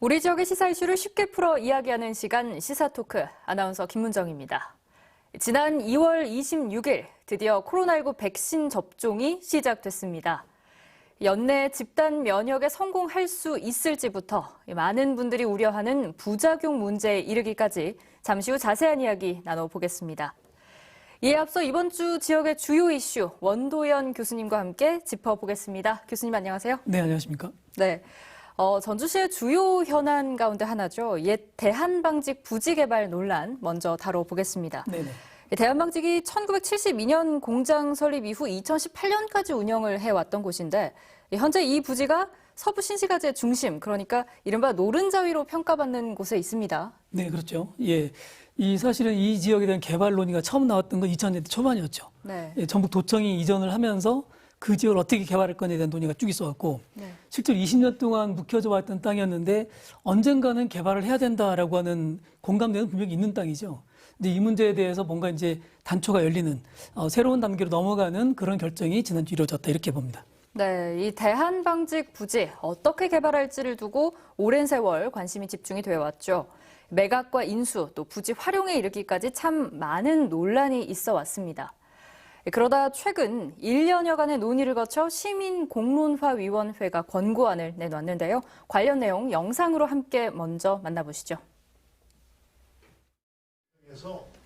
우리 지역의 시사 이슈를 쉽게 풀어 이야기하는 시간 시사토크, 아나운서 김문정입니다. 지난 2월 26일 드디어 코로나19 백신 접종이 시작됐습니다. 연내 집단 면역에 성공할 수 있을지부터 많은 분들이 우려하는 부작용 문제에 이르기까지 잠시 후 자세한 이야기 나눠보겠습니다. 이에 앞서 이번 주 지역의 주요 이슈 원도연 교수님과 함께 짚어보겠습니다. 교수님 안녕하세요. 네, 안녕하십니까? 네. 전주시의 주요 현안 가운데 하나죠. 옛 대한방직 부지 개발 논란 먼저 다뤄보겠습니다. 네네. 대한방직이 1972년 공장 설립 이후 2018년까지 운영을 해왔던 곳인데 현재 이 부지가 서부 신시가지의 중심, 그러니까 이른바 노른자위로 평가받는 곳에 있습니다. 네, 그렇죠. 예. 사실은 이 지역에 대한 개발 논의가 처음 나왔던 건 2000년대 초반이었죠. 네. 예, 전북도청이 이전을 하면서 그 지역을 어떻게 개발할 건에 대한 논의가 쭉 있어왔고, 네. 실제로 20년 동안 묵혀져 왔던 땅이었는데 언젠가는 개발을 해야 된다라고 하는 공감대는 분명히 있는 땅이죠. 근데 이 문제에 대해서 뭔가 이제 단초가 열리는 새로운 단계로 넘어가는 그런 결정이 지난주 이루어졌다 이렇게 봅니다. 네, 이 대한방직 부지 어떻게 개발할지를 두고 오랜 세월 관심이 집중이 되어 왔죠. 매각과 인수, 또 부지 활용에 이르기까지 참 많은 논란이 있어 왔습니다. 그러다 최근 1년여간의 논의를 거쳐 시민공론화위원회가 권고안을 내놨는데요. 관련 내용 영상으로 함께 먼저 만나보시죠.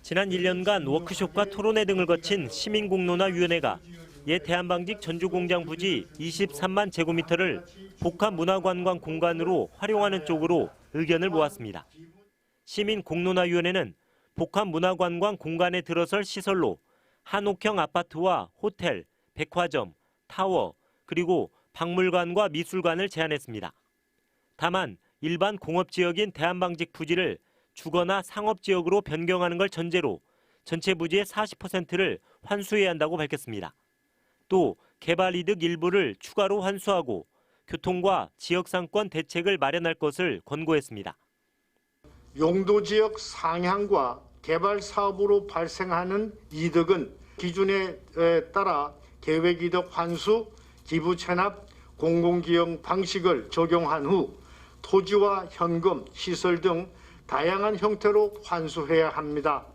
지난 1년간 워크숍과 토론회 등을 거친 시민공론화위원회가 옛 대한방직 전주공장 부지 23만 제곱미터를 복합문화관광 공간으로 활용하는 쪽으로 의견을 모았습니다. 시민공론화위원회는 복합문화관광 공간에 들어설 시설로 한옥형 아파트와 호텔, 백화점, 타워, 그리고 박물관과 미술관을 제안했습니다. 다만 일반 공업지역인 대한방직 부지를 주거나 상업지역으로 변경하는 걸 전제로 전체 부지의 40%를 환수해야 한다고 밝혔습니다. 또 개발 이득 일부를 추가로 환수하고 교통과 지역상권 대책을 마련할 것을 권고했습니다. 용도지역 상향과 개발 사업으로 발생하는 이득은 기준에 따라 계획이득 환수, 기부 체납, 공공기용 방식을 적용한 후 토지와 현금, 시설 등 다양한 형태로 환수해야 합니다.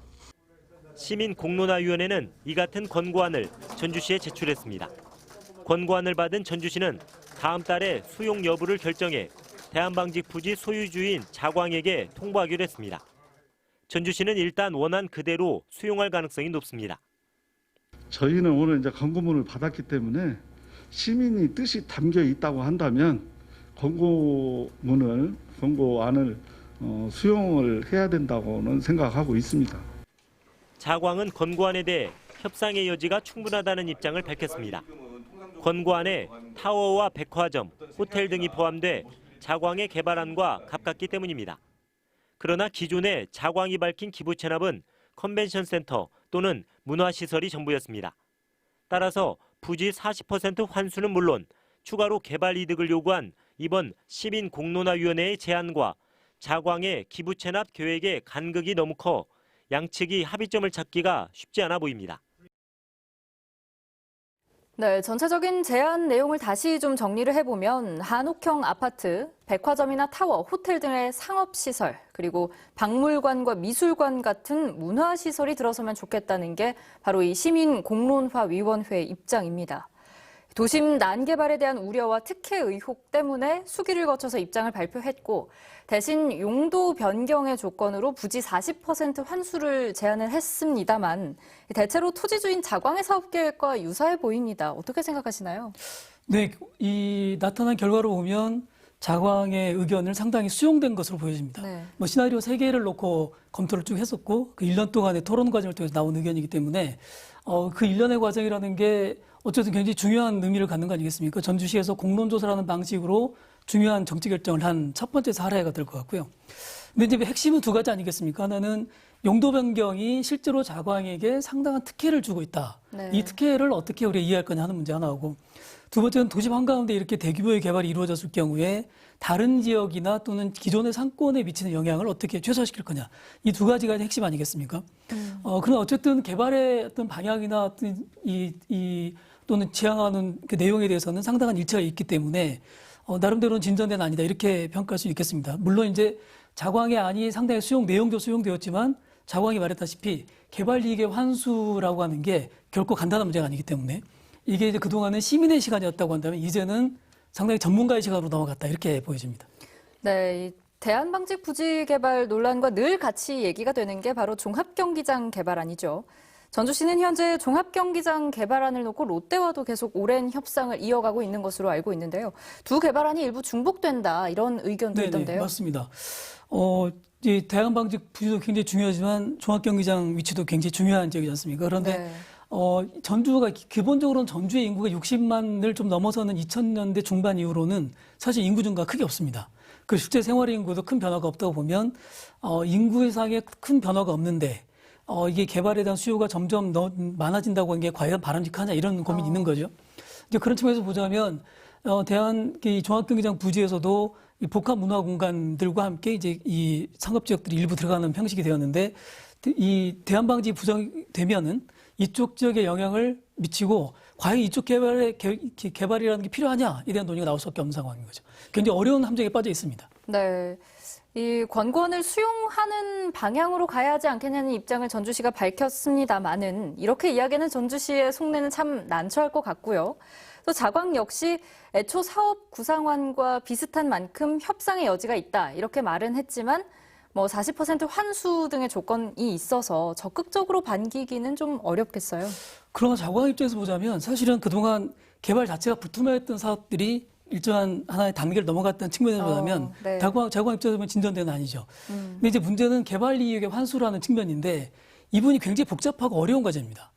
시민공론화위원회는 이 같은 권고안을 전주시에 제출했습니다. 권고안을 받은 전주시는 다음 달에 수용 여부를 결정해 대한방직 부지 소유주인 자광에게 통보하기로 했습니다. 전주시는 일단 원안 그대로 수용할 가능성이 높습니다. 저희는 오늘 이제 권고문을 받았기 때문에 시민이 뜻이 담겨 있다고 한다면 권고안을 수용을 해야 된다고는 생각하고 있습니다. 자광은 권고안에 대해 협상의 여지가 충분하다는 입장을 밝혔습니다. 권고안에 타워와 백화점, 호텔 등이 포함돼 자광의 개발안과 가깝기 때문입니다. 그러나 기존에 자광이 밝힌 기부 체납은 컨벤션 센터 또는 문화시설이 전부였습니다. 따라서 부지 40% 환수는 물론 추가로 개발 이득을 요구한 이번 시민공론화위원회의 제안과 자광의 기부 체납 계획의 간극이 너무 커 양측이 합의점을 찾기가 쉽지 않아 보입니다. 네, 전체적인 제안 내용을 다시 좀 정리를 해보면 한옥형 아파트, 백화점이나 타워, 호텔 등의 상업시설, 그리고 박물관과 미술관 같은 문화시설이 들어서면 좋겠다는 게 바로 이 시민공론화위원회의 입장입니다. 도심 난개발에 대한 우려와 특혜 의혹 때문에 수기를 거쳐서 입장을 발표했고 대신 용도 변경의 조건으로 부지 40% 환수를 제안을 했습니다만 대체로 토지주인 자광의 사업계획과 유사해 보입니다. 어떻게 생각하시나요? 네, 이 나타난 결과로 보면 자광의 의견을 상당히 수용된 것으로 보여집니다. 네. 시나리오 3개를 놓고 검토를 쭉 했었고 그 1년 동안의 토론 과정을 통해서 나온 의견이기 때문에 그 1년의 과정이라는 게 어쨌든 굉장히 중요한 의미를 갖는 거 아니겠습니까? 전주시에서 공론조사라는 방식으로 중요한 정치 결정을 한 첫 번째 사례가 될 것 같고요. 근데 이제 핵심은 두 가지 아니겠습니까? 하나는 용도 변경이 실제로 자광에게 상당한 특혜를 주고 있다. 네. 이 특혜를 어떻게 우리가 이해할 거냐 하는 문제 하나고, 두 번째는 도심 한가운데 이렇게 대규모의 개발이 이루어졌을 경우에 다른 지역이나 또는 기존의 상권에 미치는 영향을 어떻게 최소화시킬 거냐. 이 두 가지가 핵심 아니겠습니까? 그러나 어쨌든 개발의 어떤 방향이나 어떤 또는 지향하는 그 내용에 대해서는 상당한 일치가 있기 때문에 나름대로는 진전된 안이다 이렇게 평가할 수 있겠습니다. 물론 이제 자광의 안이 상당히 내용도 수용되었지만 자광이 말했다시피 개발 이익의 환수라고 하는 게 결코 간단한 문제가 아니기 때문에 이게 이제 그동안은 시민의 시간이었다고 한다면 이제는 상당히 전문가의 시간으로 넘어갔다 이렇게 보여집니다. 네, 이 대한방직 부지 개발 논란과 늘 같이 얘기가 되는 게 바로 종합경기장 개발안이죠. 전주시는 현재 종합경기장 개발안을 놓고 롯데와도 계속 오랜 협상을 이어가고 있는 것으로 알고 있는데요. 두 개발안이 일부 중복된다 이런 의견도 네네, 있던데요. 맞습니다. 이 대한방직 부지도 굉장히 중요하지만 종합경기장 위치도 굉장히 중요한 지역이지 않습니까? 그런데 네. 전주가 기본적으로는 전주의 인구가 60만을 좀 넘어서는 2000년대 중반 이후로는 사실 인구 증가가 크게 없습니다. 그 실제 생활 인구도 큰 변화가 없다고 보면 인구상에 큰 변화가 없는데 이게 개발에 대한 수요가 점점 많아진다고 하는 게 과연 바람직하냐 이런 고민이 있는 거죠. 이제 그런 측면에서 보자면 대한 이 종합경기장 부지에서도 이 복합 문화 공간들과 함께 이제 이 상업 지역들이 일부 들어가는 형식이 되었는데 이 대한방지 부정되면은 이쪽 지역에 영향을 미치고 과연 이쪽 개발이라는 게 필요하냐에 대한 논의가 나올 수밖에 없는 상황인 거죠. 굉장히 어려운 함정에 빠져 있습니다. 네. 이 권고안을 수용하는 방향으로 가야 하지 않겠냐는 입장을 전주시가 밝혔습니다만은 이렇게 이야기는 전주시의 속내는 참 난처할 것 같고요. 또 자광 역시 애초 사업 구상안과 비슷한 만큼 협상의 여지가 있다 이렇게 말은 했지만 뭐 40% 환수 등의 조건이 있어서 적극적으로 반기기는 좀 어렵겠어요. 그러나 자광 입장에서 보자면 사실은 그동안 개발 자체가 불투명했던 사업들이 일정한 하나의 단계를 넘어갔다는 측면에서 보자면 네. 자광 입장에서 보면 진전되는 아니죠. 근데 이제 문제는 개발 이익의 환수라는 측면인데 이분이 굉장히 복잡하고 어려운 과제입니다.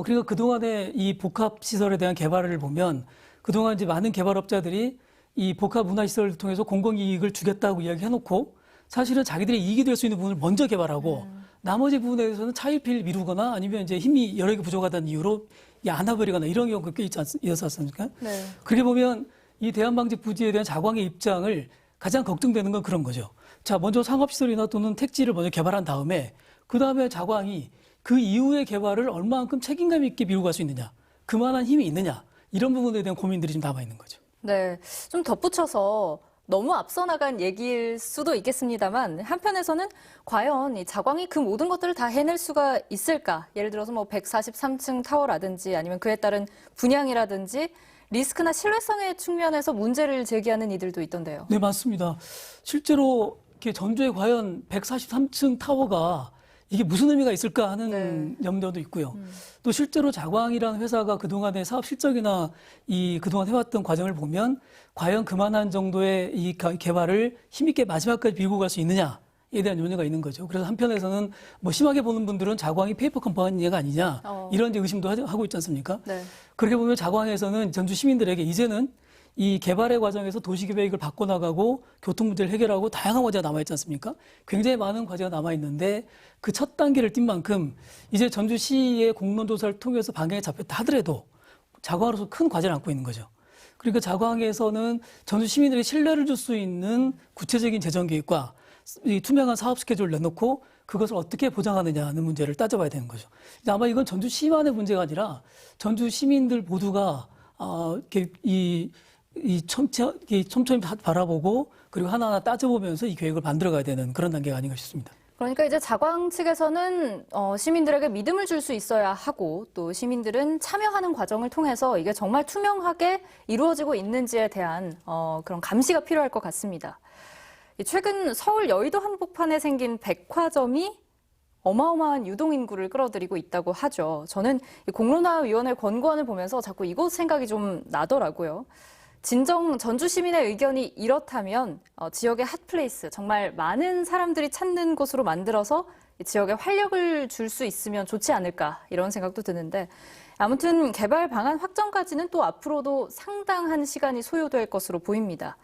그리고 그동안의 이 복합 시설에 대한 개발을 보면 그동안 이제 많은 개발업자들이 이 복합 문화 시설을 통해서 공공이익을 주겠다고 이야기해놓고 사실은 자기들의 이익이 될 수 있는 부분을 먼저 개발하고 나머지 부분에 대해서는 차일피일 미루거나 아니면 이제 힘이 여러 개 부족하다는 이유로 안 와버리거나 이런 경우가 꽤 있지 않습니까? 네. 그렇게 보면 이 대한방직 부지에 대한 자광의 입장을 가장 걱정되는 건 그런 거죠. 자, 먼저 상업시설이나 또는 택지를 먼저 개발한 다음에 그 다음에 자광이 그 이후의 개발을 얼마만큼 책임감 있게 미루고 갈 수 있느냐, 그만한 힘이 있느냐 이런 부분에 대한 고민들이 좀 남아 있는 거죠. 네. 좀 덧붙여서 너무 앞서 나간 얘기일 수도 있겠습니다만 한편에서는 과연 이 자광이 그 모든 것들을 다 해낼 수가 있을까? 예를 들어서 뭐 143층 타워라든지 아니면 그에 따른 분양이라든지 리스크나 신뢰성의 측면에서 문제를 제기하는 이들도 있던데요. 네, 맞습니다. 실제로 이렇게 전주에 과연 143층 타워가 이게 무슨 의미가 있을까 하는 염려도 있고요. 또 실제로 자광이라는 회사가 그동안의 사업 실적이나 이 그동안 해왔던 과정을 보면 과연 그만한 정도의 이 개발을 힘있게 마지막까지 밀고 갈 수 있느냐에 대한 염려가 있는 거죠. 그래서 한편에서는 뭐 심하게 보는 분들은 자광이 페이퍼 컴퍼니가 아니냐 이런 이제 의심도 하고 있지 않습니까? 네. 그렇게 보면 자광에서는 전주 시민들에게 이제는 이 개발의 과정에서 도시계획을 바꿔나가고 교통 문제를 해결하고 다양한 과제가 남아있지 않습니까? 굉장히 많은 과제가 남아있는데 그 첫 단계를 띈 만큼 이제 전주시의 공론조사를 통해서 방향이 잡혔다 하더라도 자광으로서 큰 과제를 안고 있는 거죠. 그러니까 자광에서는 전주 시민들에게 신뢰를 줄 수 있는 구체적인 재정 계획과 이 투명한 사업 스케줄을 내놓고 그것을 어떻게 보장하느냐는 문제를 따져봐야 되는 거죠. 아마 이건 전주시만의 문제가 아니라 전주 시민들 모두가 촘촘히 바라보고 그리고 하나하나 따져보면서 이 계획을 만들어가야 되는 그런 단계가 아닌가 싶습니다. 그러니까 이제 자광 측에서는 시민들에게 믿음을 줄 수 있어야 하고 또 시민들은 참여하는 과정을 통해서 이게 정말 투명하게 이루어지고 있는지에 대한 그런 감시가 필요할 것 같습니다. 최근 서울 여의도 한복판에 생긴 백화점이 어마어마한 유동인구를 끌어들이고 있다고 하죠. 저는 이 공론화위원회 권고안을 보면서 자꾸 이곳 생각이 좀 나더라고요. 진정 전주 시민의 의견이 이렇다면 지역의 핫플레이스, 정말 많은 사람들이 찾는 곳으로 만들어서 이 지역에 활력을 줄 수 있으면 좋지 않을까 이런 생각도 드는데 아무튼 개발 방안 확정까지는 또 앞으로도 상당한 시간이 소요될 것으로 보입니다.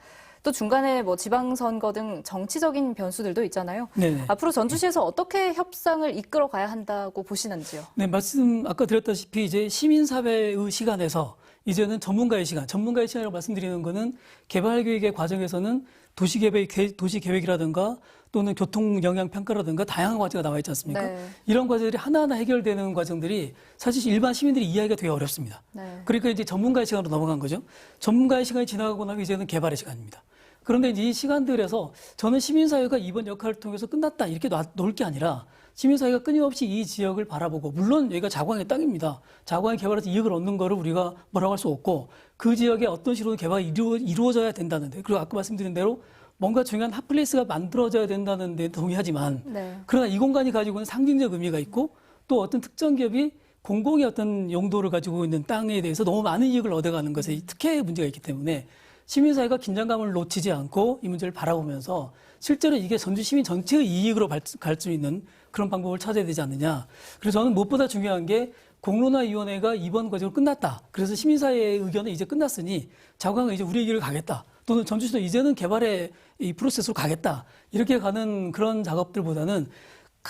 또 중간에 뭐 지방선거 등 정치적인 변수들도 있잖아요. 네네. 앞으로 전주시에서 어떻게 협상을 이끌어 가야 한다고 보시는지요? 네, 말씀 아까 드렸다시피 이제 시민사회의 시간에서 이제는 전문가의 시간이라고 말씀드리는 거는 개발계획의 과정에서는 도시계획이라든가 또는 교통 영향 평가라든가 다양한 과제가 나와 있지 않습니까? 네. 이런 과제들이 하나하나 해결되는 과정들이 사실 일반 시민들이 이해하기가 되게 어렵습니다. 네. 그러니까 이제 전문가의 시간으로 넘어간 거죠. 전문가의 시간이 지나가고 나면 이제는 개발의 시간입니다. 그런데 이제 이 시간들에서 저는 시민사회가 이번 역할을 통해서 끝났다 이렇게 놓을 게 아니라 시민사회가 끊임없이 이 지역을 바라보고, 물론 여기가 자광의 땅입니다. 자광이 개발해서 이익을 얻는 거를 우리가 뭐라고 할 수 없고, 그 지역에 어떤 식으로 개발이 이루어져야 된다는데, 그리고 아까 말씀드린 대로 뭔가 중요한 핫플레이스가 만들어져야 된다는 데 동의하지만, 네. 그러나 이 공간이 가지고 있는 상징적 의미가 있고, 또 어떤 특정 기업이 공공의 어떤 용도를 가지고 있는 땅에 대해서 너무 많은 이익을 얻어가는 것에 특혜의 문제가 있기 때문에 시민사회가 긴장감을 놓치지 않고 이 문제를 바라보면서 실제로 이게 전주 시민 전체의 이익으로 갈 수 있는 그런 방법을 찾아야 되지 않느냐. 그래서 저는 무엇보다 중요한 게 공론화위원회가 이번 과정으로 끝났다. 그래서 시민사회의 의견은 이제 끝났으니 자광은 이제 우리의 길을 가겠다. 또는 전주시도 이제는 개발의 이 프로세스로 가겠다. 이렇게 가는 그런 작업들보다는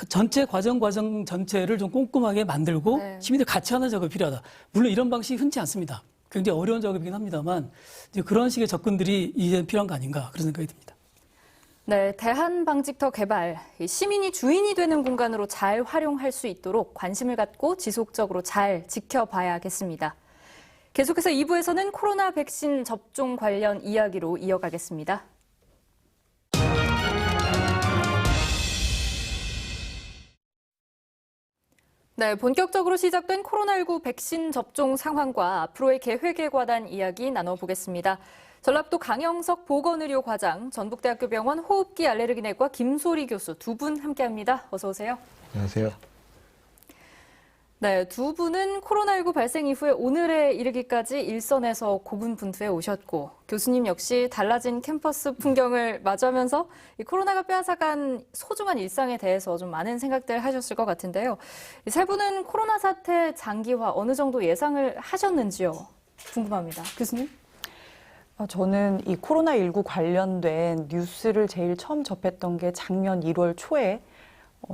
전체 과정 전체를 좀 꼼꼼하게 만들고 네. 시민들 같이 하는 작업이 필요하다. 물론 이런 방식이 흔치 않습니다. 굉장히 어려운 작업이긴 합니다만 이제 그런 식의 접근들이 이제 필요한 거 아닌가 그런 생각이 듭니다. 네, 대한방직터 개발, 시민이 주인이 되는 공간으로 잘 활용할 수 있도록 관심을 갖고 지속적으로 잘 지켜봐야겠습니다. 계속해서 2부에서는 코로나 백신 접종 관련 이야기로 이어가겠습니다. 네, 본격적으로 시작된 코로나19 백신 접종 상황과 앞으로의 계획에 관한 이야기 나눠보겠습니다. 전라북도 강영석 보건의료과장, 전북대학교 병원 호흡기 알레르기내과 김소리 교수 두 분 함께합니다. 어서 오세요. 안녕하세요. 네, 두 분은 코로나19 발생 이후에 오늘에 이르기까지 일선에서 고군분투해 오셨고, 교수님 역시 달라진 캠퍼스 풍경을 마주하면서 이 코로나가 빼앗아간 소중한 일상에 대해서 좀 많은 생각들 하셨을 것 같은데요. 이 세 분은 코로나 사태 장기화 어느 정도 예상을 하셨는지요? 궁금합니다. 교수님? 저는 이 코로나19 관련된 뉴스를 제일 처음 접했던 게 작년 1월 초에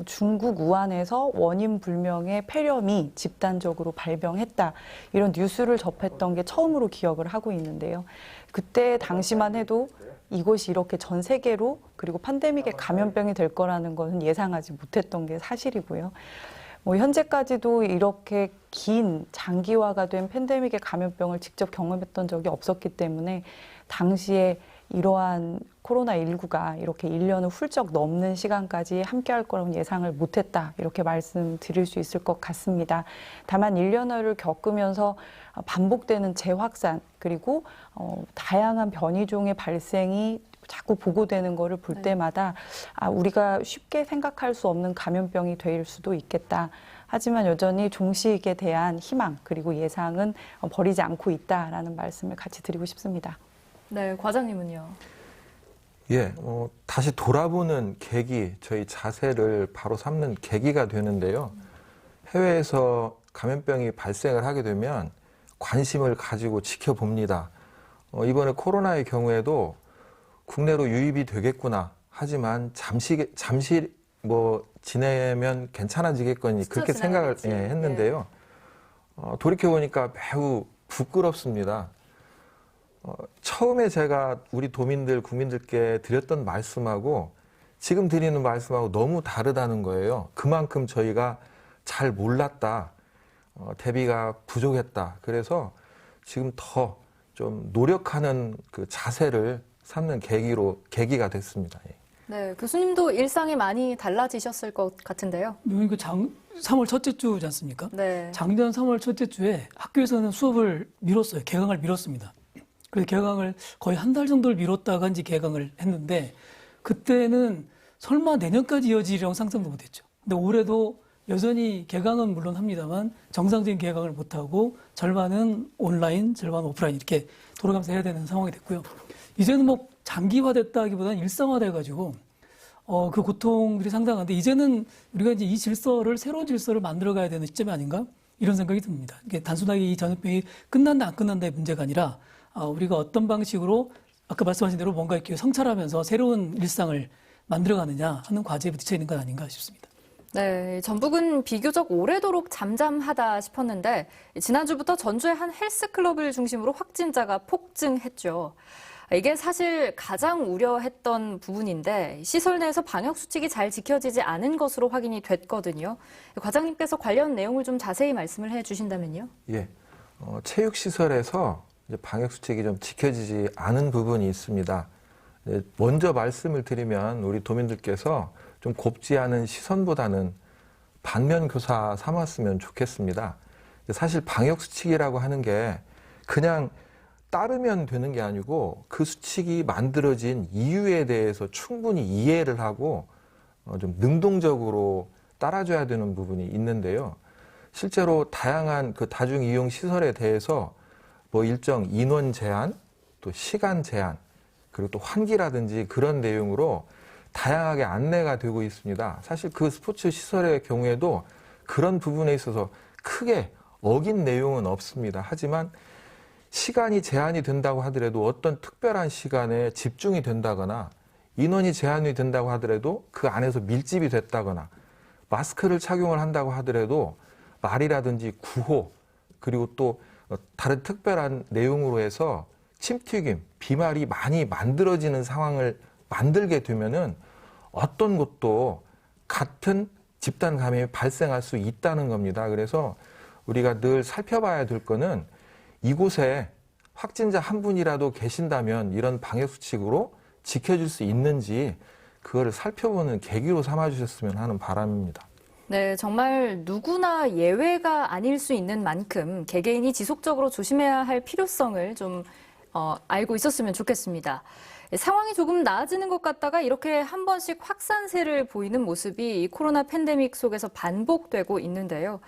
중국 우한에서 원인 불명의 폐렴이 집단적으로 발병했다. 이런 뉴스를 접했던 게 처음으로 기억을 하고 있는데요. 그때 당시만 해도 이것이 이렇게 전 세계로 그리고 팬데믹의 감염병이 될 거라는 것은 예상하지 못했던 게 사실이고요. 현재까지도 이렇게 긴 장기화가 된 팬데믹의 감염병을 직접 경험했던 적이 없었기 때문에 당시에 이러한 코로나19가 이렇게 1년을 훌쩍 넘는 시간까지 함께할 거라고 예상을 못했다. 이렇게 말씀드릴 수 있을 것 같습니다. 다만 1년여를 겪으면서 반복되는 재확산 그리고 다양한 변이종의 발생이 자꾸 보고되는 거를 볼 때마다 우리가 쉽게 생각할 수 없는 감염병이 될 수도 있겠다. 하지만 여전히 종식에 대한 희망 그리고 예상은 버리지 않고 있다라는 말씀을 같이 드리고 싶습니다. 네, 과장님은요? 예, 다시 돌아보는 계기, 저희 자세를 바로 삼는 계기가 되는데요. 해외에서 감염병이 발생을 하게 되면 관심을 가지고 지켜봅니다. 이번에 코로나의 경우에도 국내로 유입이 되겠구나. 하지만 잠시 지내면 괜찮아지겠거니 그렇게 생각을 했는데요. 돌이켜보니까 매우 부끄럽습니다. 처음에 제가 우리 도민들, 국민들께 드렸던 말씀하고 지금 드리는 말씀하고 너무 다르다는 거예요. 그만큼 저희가 잘 몰랐다. 대비가 부족했다. 그래서 지금 더 좀 노력하는 그 자세를 삼는 계기가 됐습니다. 네, 교수님도 일상이 많이 달라지셨을 것 같은데요. 그 3월 첫째 주지 않습니까? 네. 작년 3월 첫째 주에 학교에서는 수업을 미뤘어요. 개강을 미뤘습니다. 그래서 개강을 거의 한 달 정도를 미뤘다가 이제 개강을 했는데 그때는 설마 내년까지 이어지리라고 상상도 못했죠. 근데 올해도 여전히 개강은 물론 합니다만 정상적인 개강을 못하고 절반은 온라인, 절반은 오프라인 이렇게 돌아가면서 해야 되는 상황이 됐고요. 이제는 장기화됐다기보다는 일상화돼가지고 그 고통들이 상당한데 이제는 우리가 이제 이 새로운 질서를 만들어가야 되는 시점이 아닌가 이런 생각이 듭니다. 이게 단순하게 이 전염병이 끝난다 안 끝난다의 문제가 아니라 우리가 어떤 방식으로 아까 말씀하신 대로 뭔가 이렇게 성찰하면서 새로운 일상을 만들어가느냐 하는 과제에 부딪혀 있는 건 아닌가 싶습니다. 네, 전북은 비교적 오래도록 잠잠하다 싶었는데 지난주부터 전주의 한 헬스클럽을 중심으로 확진자가 폭증했죠. 이게 사실 가장 우려했던 부분인데 시설 내에서 방역 수칙이 잘 지켜지지 않은 것으로 확인이 됐거든요. 과장님께서 관련 내용을 좀 자세히 말씀을 해주신다면요. 예, 체육시설에서 이제 방역 수칙이 좀 지켜지지 않은 부분이 있습니다. 먼저 말씀을 드리면 우리 도민들께서 좀 곱지 않은 시선보다는 반면 교사 삼았으면 좋겠습니다. 사실 방역 수칙이라고 하는 게 그냥 따르면 되는 게 아니고 그 수칙이 만들어진 이유에 대해서 충분히 이해를 하고 좀 능동적으로 따라줘야 되는 부분이 있는데요. 실제로 다양한 그 다중 이용 시설에 대해서 뭐 일정 인원 제한, 또 시간 제한, 그리고 또 환기라든지 그런 내용으로 다양하게 안내가 되고 있습니다. 사실 그 스포츠 시설의 경우에도 그런 부분에 있어서 크게 어긴 내용은 없습니다. 하지만 시간이 제한이 된다고 하더라도 어떤 특별한 시간에 집중이 된다거나 인원이 제한이 된다고 하더라도 그 안에서 밀집이 됐다거나 마스크를 착용을 한다고 하더라도 말이라든지 구호 그리고 또 다른 특별한 내용으로 해서 침튀김, 비말이 많이 만들어지는 상황을 만들게 되면은 어떤 곳도 같은 집단 감염이 발생할 수 있다는 겁니다. 그래서 우리가 늘 살펴봐야 될 거는 이곳에 확진자 한 분이라도 계신다면 이런 방역 수칙으로 지켜줄 수 있는지 그거를 살펴보는 계기로 삼아주셨으면 하는 바람입니다. 네, 정말 누구나 예외가 아닐 수 있는 만큼 개개인이 지속적으로 조심해야 할 필요성을 좀 알고 있었으면 좋겠습니다. 상황이 조금 나아지는 것 같다가 이렇게 한 번씩 확산세를 보이는 모습이 이 코로나 팬데믹 속에서 반복되고 있는데요.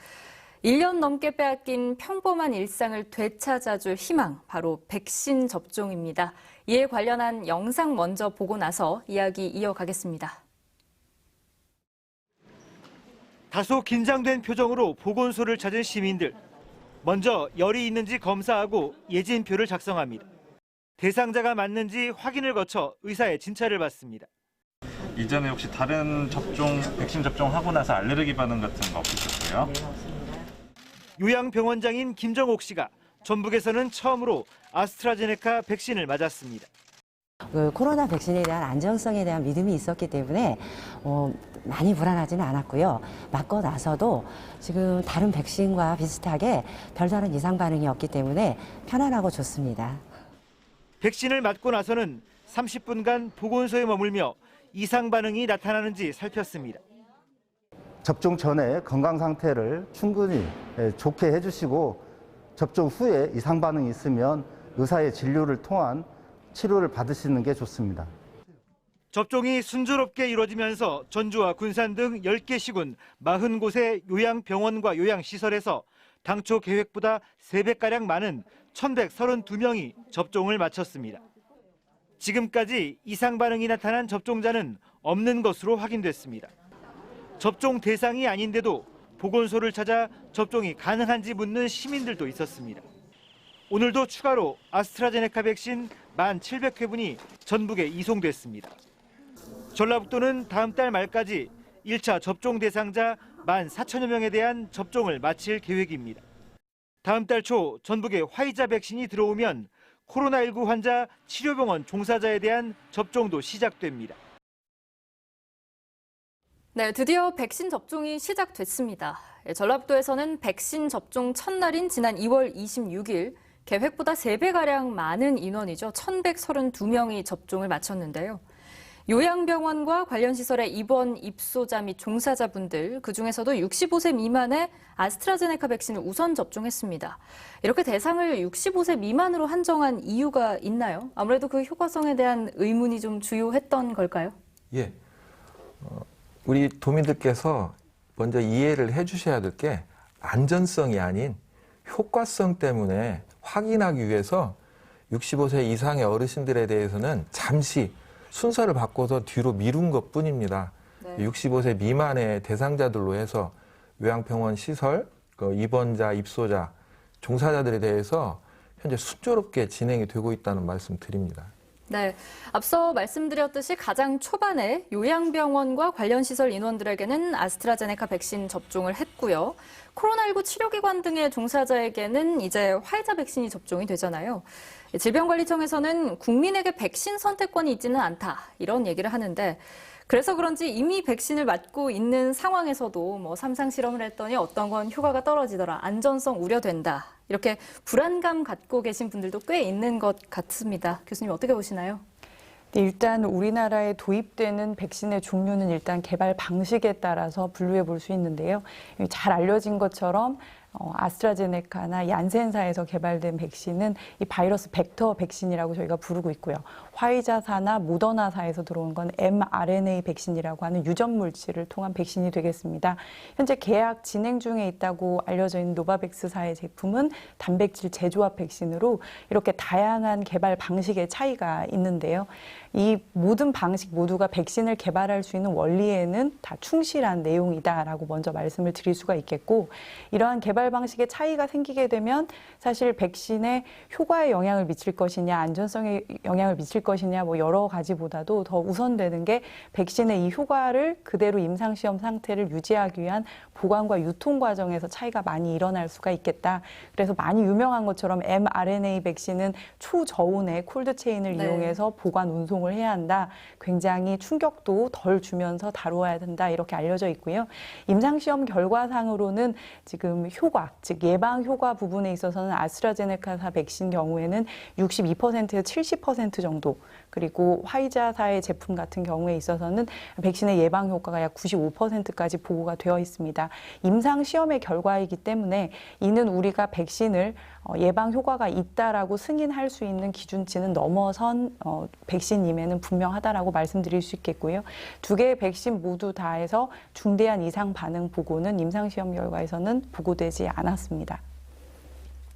1년 넘게 빼앗긴 평범한 일상을 되찾아줄 희망, 바로 백신 접종입니다. 이에 관련한 영상 먼저 보고 나서 이야기 이어가겠습니다. 다소 긴장된 표정으로 보건소를 찾은 시민들. 먼저 열이 있는지 검사하고 예진표를 작성합니다. 대상자가 맞는지 확인을 거쳐 의사의 진찰을 받습니다. 이전에 혹시 다른 백신 접종하고 나서 알레르기 반응 같은 거 없으셨어요? 네, 없습니다. 요양병원장인 김정옥 씨가 전북에서는 처음으로 아스트라제네카 백신을 맞았습니다. 코로나 백신에 대한 안정성에 대한 믿음이 있었기 때문에 많이 불안하지는 않았고요. 맞고 나서도 지금 다른 백신과 비슷하게 별다른 이상 반응이 없기 때문에 편안하고 좋습니다. 백신을 맞고 나서는 30분간 보건소에 머물며 이상 반응이 나타나는지 살폈습니다. 접종 전에 건강 상태를 충분히 좋게 해주시고 접종 후에 이상 반응이 있으면 의사의 진료를 통한 치료를 받으시는 게 좋습니다. 접종이 순조롭게 이루어지면서 전주와 군산 등 10개 시군 40곳의 요양병원과 요양시설에서 당초 계획보다 3배가량 많은 1,132명이 접종을 마쳤습니다. 지금까지 이상 반응이 나타난 접종자는 없는 것으로 확인됐습니다. 접종 대상이 아닌데도 보건소를 찾아 접종이 가능한지 묻는 시민들도 있었습니다. 오늘도 추가로 아스트라제네카 백신 1,700회분이 전북에 이송됐습니다. 전라북도는 다음 달 말까지 1차 접종 대상자 14,000여 명에 대한 접종을 마칠 계획입니다. 다음 달 초 전북에 화이자 백신이 들어오면 코로나19 환자 치료병원 종사자에 대한 접종도 시작됩니다. 네, 드디어 백신 접종이 시작됐습니다. 전라북도에서는 백신 접종 첫날인 지난 2월 26일 계획보다 3배가량 많은 인원이죠. 1,132명이 접종을 마쳤는데요. 요양병원과 관련 시설의 입원 입소자 및 종사자분들, 그중에서도 65세 미만의 아스트라제네카 백신을 우선 접종했습니다. 이렇게 대상을 65세 미만으로 한정한 이유가 있나요? 아무래도 그 효과성에 대한 의문이 좀 주요했던 걸까요? 예. 우리 도민들께서 먼저 이해를 해 주셔야 될 게 안전성이 아닌 효과성 때문에 확인하기 위해서 65세 이상의 어르신들에 대해서는 잠시 순서를 바꿔서 뒤로 미룬 것뿐입니다. 네. 65세 미만의 대상자들로 해서 요양병원 시설, 입원자, 입소자, 종사자들에 대해서 현재 순조롭게 진행이 되고 있다는 말씀 드립니다. 네, 앞서 말씀드렸듯이 가장 초반에 요양병원과 관련 시설 인원들에게는 아스트라제네카 백신 접종을 했고요. 코로나19 치료기관 등의 종사자에게는 이제 화이자 백신이 접종이 되잖아요. 질병관리청에서는 국민에게 백신 선택권이 있지는 않다, 이런 얘기를 하는데, 그래서 그런지 이미 백신을 맞고 있는 상황에서도 뭐 삼상 실험을 했더니 어떤 건 효과가 떨어지더라, 안전성 우려된다, 이렇게 불안감 갖고 계신 분들도 꽤 있는 것 같습니다. 교수님 어떻게 보시나요? 네, 일단 우리나라에 도입되는 백신의 종류는 일단 개발 방식에 따라서 분류해 볼 수 있는데요. 잘 알려진 것처럼 아스트라제네카나 얀센사에서 개발된 백신은 이 바이러스 벡터 백신이라고 저희가 부르고 있고요. 화이자사나 모더나사에서 들어온 건 mRNA 백신이라고 하는 유전 물질을 통한 백신이 되겠습니다. 현재 계약 진행 중에 있다고 알려져 있는 노바백스사의 제품은 단백질 재조합 백신으로 이렇게 다양한 개발 방식의 차이가 있는데요. 이 모든 방식 모두가 백신을 개발할 수 있는 원리에는 다 충실한 내용이다라고 먼저 말씀을 드릴 수가 있겠고, 이러한 개발 방식의 차이가 생기게 되면 사실 백신의 효과에 영향을 미칠 것이냐, 안전성에 영향을 미칠 것이냐, 뭐 여러 가지보다도 더 우선되는 게 백신의 이 효과를 그대로 임상시험 상태를 유지하기 위한 보관과 유통 과정에서 차이가 많이 일어날 수가 있겠다. 그래서 많이 유명한 것처럼 mRNA 백신은 초저온의 콜드체인을 이용해서 보관 운송을 해야 한다. 굉장히 충격도 덜 주면서 다루어야 된다. 이렇게 알려져 있고요. 임상시험 결과상으로는 지금 효과, 즉 예방 효과 부분에 있어서는 아스트라제네카사 백신 경우에는 62%에서 70% 정도, 그리고 화이자사의 제품 같은 경우에 있어서는 백신의 예방 효과가 약 95%까지 보고가 되어 있습니다. 임상 시험의 결과이기 때문에 이는 우리가 백신을 예방 효과가 있다라고 승인할 수 있는 기준치는 넘어선 백신임에는 분명하다라고 말씀드릴 수 있겠고요. 두 개의 백신 모두 다 해서 중대한 이상 반응 보고는 임상 시험 결과에서는 보고되지 않았습니다.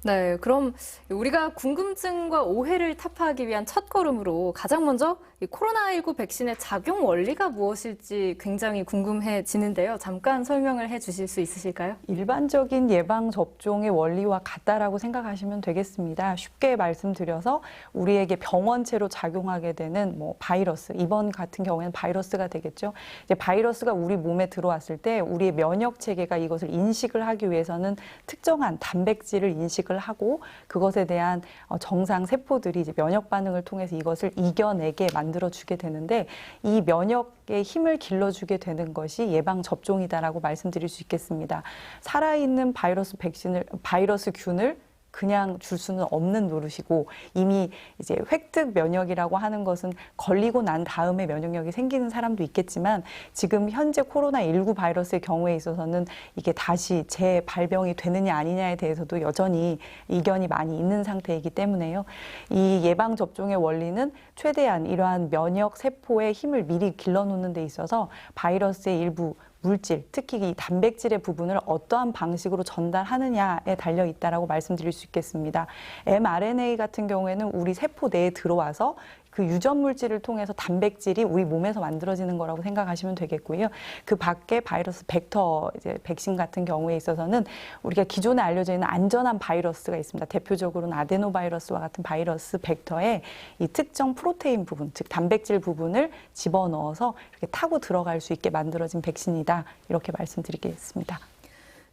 네, 그럼 우리가 궁금증과 오해를 타파하기 위한 첫걸음으로 가장 먼저 이 코로나19 백신의 작용 원리가 무엇일지 굉장히 궁금해지는데요. 잠깐 설명을 해 주실 수 있으실까요? 일반적인 예방 접종의 원리와 같다라고 생각하시면 되겠습니다. 쉽게 말씀드려서 우리에게 병원체로 작용하게 되는 뭐 바이러스, 이번 같은 경우에는 바이러스가 되겠죠. 이제 바이러스가 우리 몸에 들어왔을 때 우리의 면역 체계가 이것을 인식을 하기 위해서는 특정한 단백질을 인식을 하고 그것에 대한 정상 세포들이 이제 면역 반응을 통해서 이것을 이겨내게 만들어주게 되는데, 이 면역의 힘을 길러주게 되는 것이 예방 접종이다라고 말씀드릴 수 있겠습니다. 살아있는 바이러스 균을 그냥 줄 수는 없는 노릇이고, 이미 이제 획득 면역이라고 하는 것은 걸리고 난 다음에 면역력이 생기는 사람도 있겠지만, 지금 현재 코로나19 바이러스의 경우에 있어서는 이게 다시 재발병이 되느냐 아니냐에 대해서도 여전히 이견이 많이 있는 상태이기 때문에요. 이 예방 접종의 원리는 최대한 이러한 면역 세포의 힘을 미리 길러놓는 데 있어서 바이러스의 일부 물질, 특히 이 단백질의 부분을 어떠한 방식으로 전달하느냐에 달려 있다라고 말씀드릴 수 있겠습니다. mRNA 같은 경우에는 우리 세포 내에 들어와서 그 유전 물질을 통해서 단백질이 우리 몸에서 만들어지는 거라고 생각하시면 되겠고요. 그 밖에 바이러스 벡터 이제 백신 같은 경우에 있어서는 우리가 기존에 알려져 있는 안전한 바이러스가 있습니다. 대표적으로는 아데노바이러스와 같은 바이러스 벡터에 이 특정 프로테인 부분, 즉 단백질 부분을 집어넣어서 이렇게 타고 들어갈 수 있게 만들어진 백신이다. 이렇게 말씀드리겠습니다.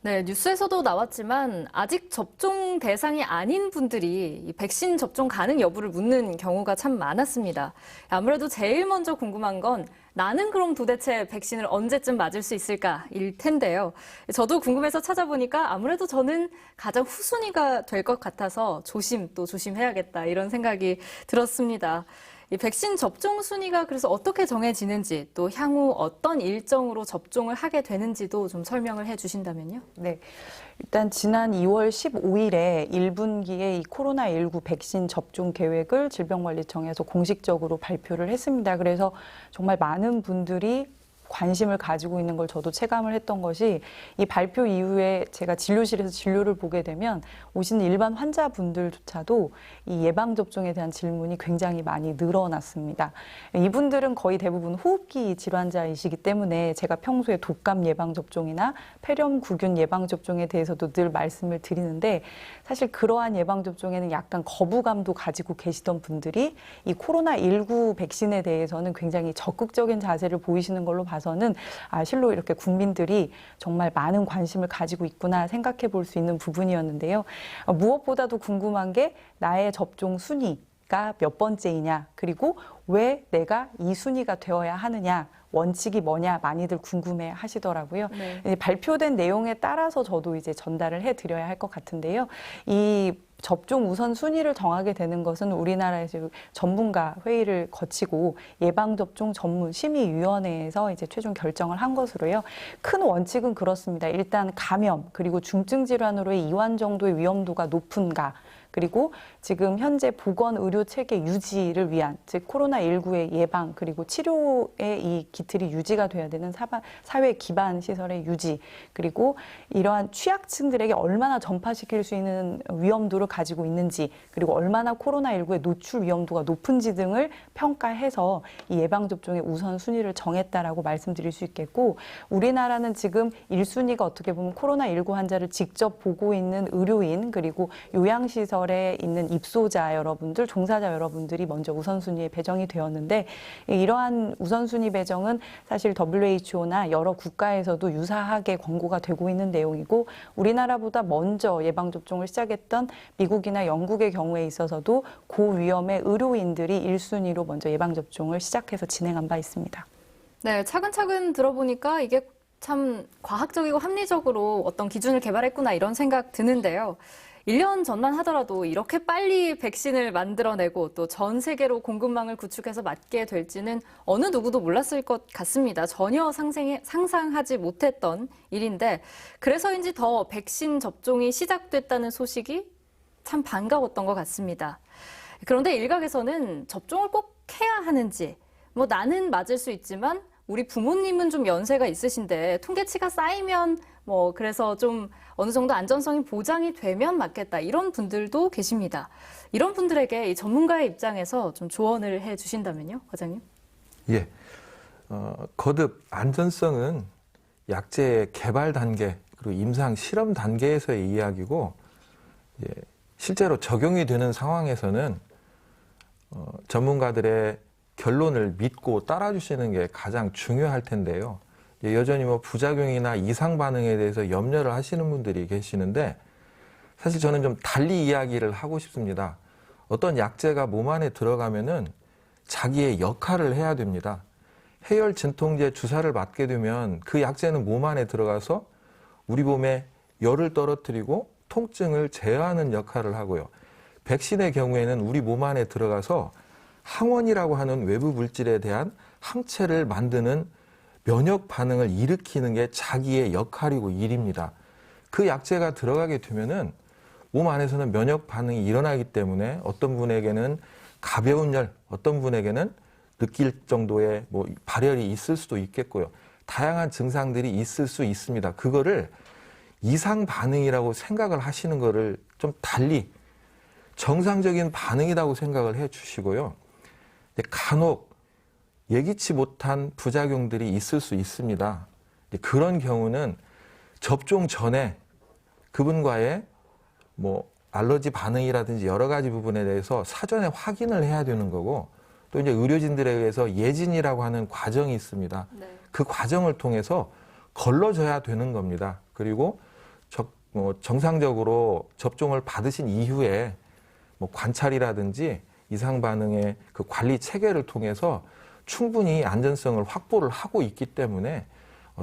네, 뉴스에서도 나왔지만 아직 접종 대상이 아닌 분들이 이 백신 접종 가능 여부를 묻는 경우가 참 많았습니다. 아무래도 제일 먼저 궁금한 건 나는 그럼 도대체 백신을 언제쯤 맞을 수 있을까일 텐데요. 저도 궁금해서 찾아보니까 아무래도 저는 가장 후순위가 될 것 같아서 조심해야겠다 이런 생각이 들었습니다. 이 백신 접종 순위가 그래서 어떻게 정해지는지, 또 향후 어떤 일정으로 접종을 하게 되는지도 좀 설명을 해 주신다면요. 네. 일단 지난 2월 15일에 1분기에 이 코로나19 백신 접종 계획을 질병관리청에서 공식적으로 발표를 했습니다. 그래서 정말 많은 분들이 관심을 가지고 있는 걸 저도 체감을 했던 것이 이 발표 이후에 제가 진료실에서 진료를 보게 되면 오시는 일반 환자분들조차도 이 예방접종에 대한 질문이 굉장히 많이 늘어났습니다. 이분들은 거의 대부분 호흡기 질환자이시기 때문에 제가 평소에 독감 예방접종이나 폐렴구균 예방접종에 대해서도 늘 말씀을 드리는데 사실 그러한 예방접종에는 약간 거부감도 가지고 계시던 분들이 이 코로나19 백신에 대해서는 굉장히 적극적인 자세를 보이시는 걸로 봐서는 실로 이렇게 국민들이 정말 많은 관심을 가지고 있구나 생각해 볼 수 있는 부분이었는데요. 무엇보다도 궁금한 게 나의 접종 순위가 몇 번째이냐, 그리고 왜 내가 이 순위가 되어야 하느냐, 원칙이 뭐냐 많이들 궁금해 하시더라고요. 네. 발표된 내용에 따라서 저도 이제 전달을 해드려야 할 것 같은데요. 이 접종 우선 순위를 정하게 되는 것은 우리나라에서 전문가 회의를 거치고 예방접종 전문 심의위원회에서 이제 최종 결정을 한 것으로요. 큰 원칙은 그렇습니다. 일단 감염 그리고 중증 질환으로의 이완 정도의 위험도가 높은가, 그리고 지금 현재 보건 의료 체계 유지를 위한, 즉 코로나19의 예방 그리고 치료의 이 기틀이 유지가 돼야 되는 사회 기반 시설의 유지, 그리고 이러한 취약층들에게 얼마나 전파시킬 수 있는 위험도를 가지고 있는지, 그리고 얼마나 코로나19의 노출 위험도가 높은지 등을 평가해서 이 예방접종의 우선순위를 정했다라고 말씀드릴 수 있겠고, 우리나라는 지금 1순위가 어떻게 보면 코로나19 환자를 직접 보고 있는 의료인 그리고 요양시설 에 있는 입소자 여러분들, 종사자 여러분들이 먼저 우선순위에 배정이 되었는데, 이러한 우선순위 배정은 사실 WHO나 여러 국가에서도 유사하게 권고가 되고 있는 내용이고, 우리나라보다 먼저 예방접종을 시작했던 미국이나 영국의 경우에 있어서도 고위험의 의료인들이 1순위로 먼저 예방접종을 시작해서 진행한 바 있습니다. 네, 차근차근 들어보니까 이게 참 과학적이고 합리적으로 어떤 기준을 개발했구나 이런 생각 드는데요. 1년 전만 하더라도 이렇게 빨리 백신을 만들어내고 또 전 세계로 공급망을 구축해서 맞게 될지는 어느 누구도 몰랐을 것 같습니다. 전혀 상상하지 못했던 일인데, 그래서인지 더 백신 접종이 시작됐다는 소식이 참 반가웠던 것 같습니다. 그런데 일각에서는 접종을 꼭 해야 하는지, 나는 맞을 수 있지만 우리 부모님은 좀 연세가 있으신데 통계치가 쌓이면 그래서 좀 어느 정도 안전성이 보장이 되면 맞겠다, 이런 분들도 계십니다. 이런 분들에게 이 전문가의 입장에서 좀 조언을 해 주신다면요, 과장님? 예. 거듭 안전성은 약제의 개발 단계 그리고 임상 실험 단계에서의 이야기고, 실제로 적용이 되는 상황에서는 전문가들의 결론을 믿고 따라주시는 게 가장 중요할 텐데요. 여전히 부작용이나 이상 반응에 대해서 염려를 하시는 분들이 계시는데, 사실 저는 좀 달리 이야기를 하고 싶습니다. 어떤 약제가 몸 안에 들어가면은 자기의 역할을 해야 됩니다. 해열 진통제 주사를 맞게 되면 그 약제는 몸 안에 들어가서 우리 몸에 열을 떨어뜨리고 통증을 제어하는 역할을 하고요. 백신의 경우에는 우리 몸 안에 들어가서 항원이라고 하는 외부 물질에 대한 항체를 만드는 면역 반응을 일으키는 게 자기의 역할이고 일입니다. 그 약제가 들어가게 되면은 몸 안에서는 면역 반응이 일어나기 때문에 어떤 분에게는 가벼운 열, 어떤 분에게는 느낄 정도의 발열이 있을 수도 있겠고요. 다양한 증상들이 있을 수 있습니다. 그거를 이상 반응이라고 생각을 하시는 거를 좀 달리 정상적인 반응이라고 생각을 해 주시고요. 간혹 예기치 못한 부작용들이 있을 수 있습니다. 그런 경우는 접종 전에 그분과의 알러지 반응이라든지 여러 가지 부분에 대해서 사전에 확인을 해야 되는 거고, 또 이제 의료진들에 의해서 예진이라고 하는 과정이 있습니다. 네. 그 과정을 통해서 걸러져야 되는 겁니다. 그리고 정상적으로 접종을 받으신 이후에 관찰이라든지 이상 반응의 그 관리 체계를 통해서 충분히 안전성을 확보를 하고 있기 때문에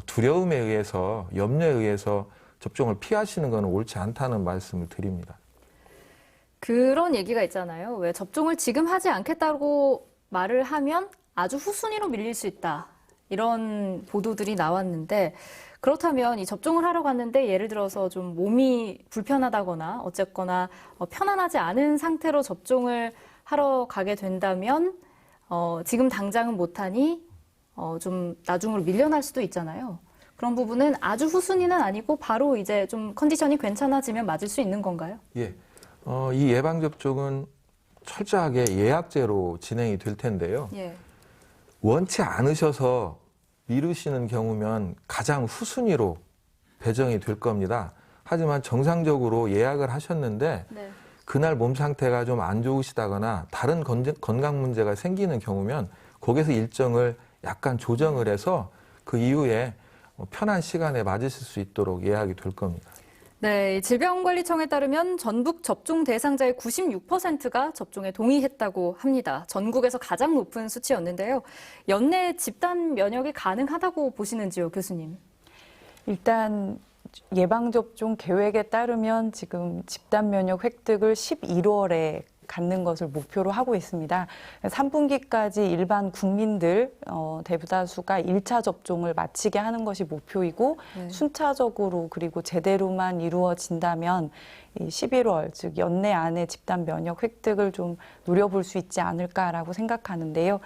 두려움에 의해서, 염려에 의해서 접종을 피하시는 것은 옳지 않다는 말씀을 드립니다. 그런 얘기가 있잖아요. 왜 접종을 지금 하지 않겠다고 말을 하면 아주 후순위로 밀릴 수 있다, 이런 보도들이 나왔는데, 그렇다면 이 접종을 하러 갔는데 예를 들어서 좀 몸이 불편하다거나 어쨌거나 편안하지 않은 상태로 접종을 하러 가게 된다면 지금 당장은 못하니 좀 나중으로 밀려날 수도 있잖아요. 그런 부분은 아주 후순위는 아니고 바로 이제 좀 컨디션이 괜찮아지면 맞을 수 있는 건가요? 예. 이 예방접종은 철저하게 예약제로 진행이 될 텐데요. 예. 원치 않으셔서 미루시는 경우면 가장 후순위로 배정이 될 겁니다. 하지만 정상적으로 예약을 하셨는데 네. 그날 몸 상태가 좀 안 좋으시다거나 다른 건강 문제가 생기는 경우면 거기서 일정을 약간 조정을 해서 그 이후에 편한 시간에 맞으실 수 있도록 예약이 될 겁니다. 네, 질병관리청에 따르면 전북 접종 대상자의 96%가 접종에 동의했다고 합니다. 전국에서 가장 높은 수치였는데요. 연내 집단 면역이 가능하다고 보시는지요, 교수님? 일단 예방접종 계획에 따르면 지금 집단 면역 획득을 11월에 갖는 것을 목표로 하고 있습니다. 3분기까지 일반 국민들 대부다수가 1차 접종을 마치게 하는 것이 목표이고 네. 순차적으로 그리고 제대로만 이루어진다면 이 11월 즉 연내 안에 집단 면역 획득을 좀 노려볼 수 있지 않을까라고 생각하는데요.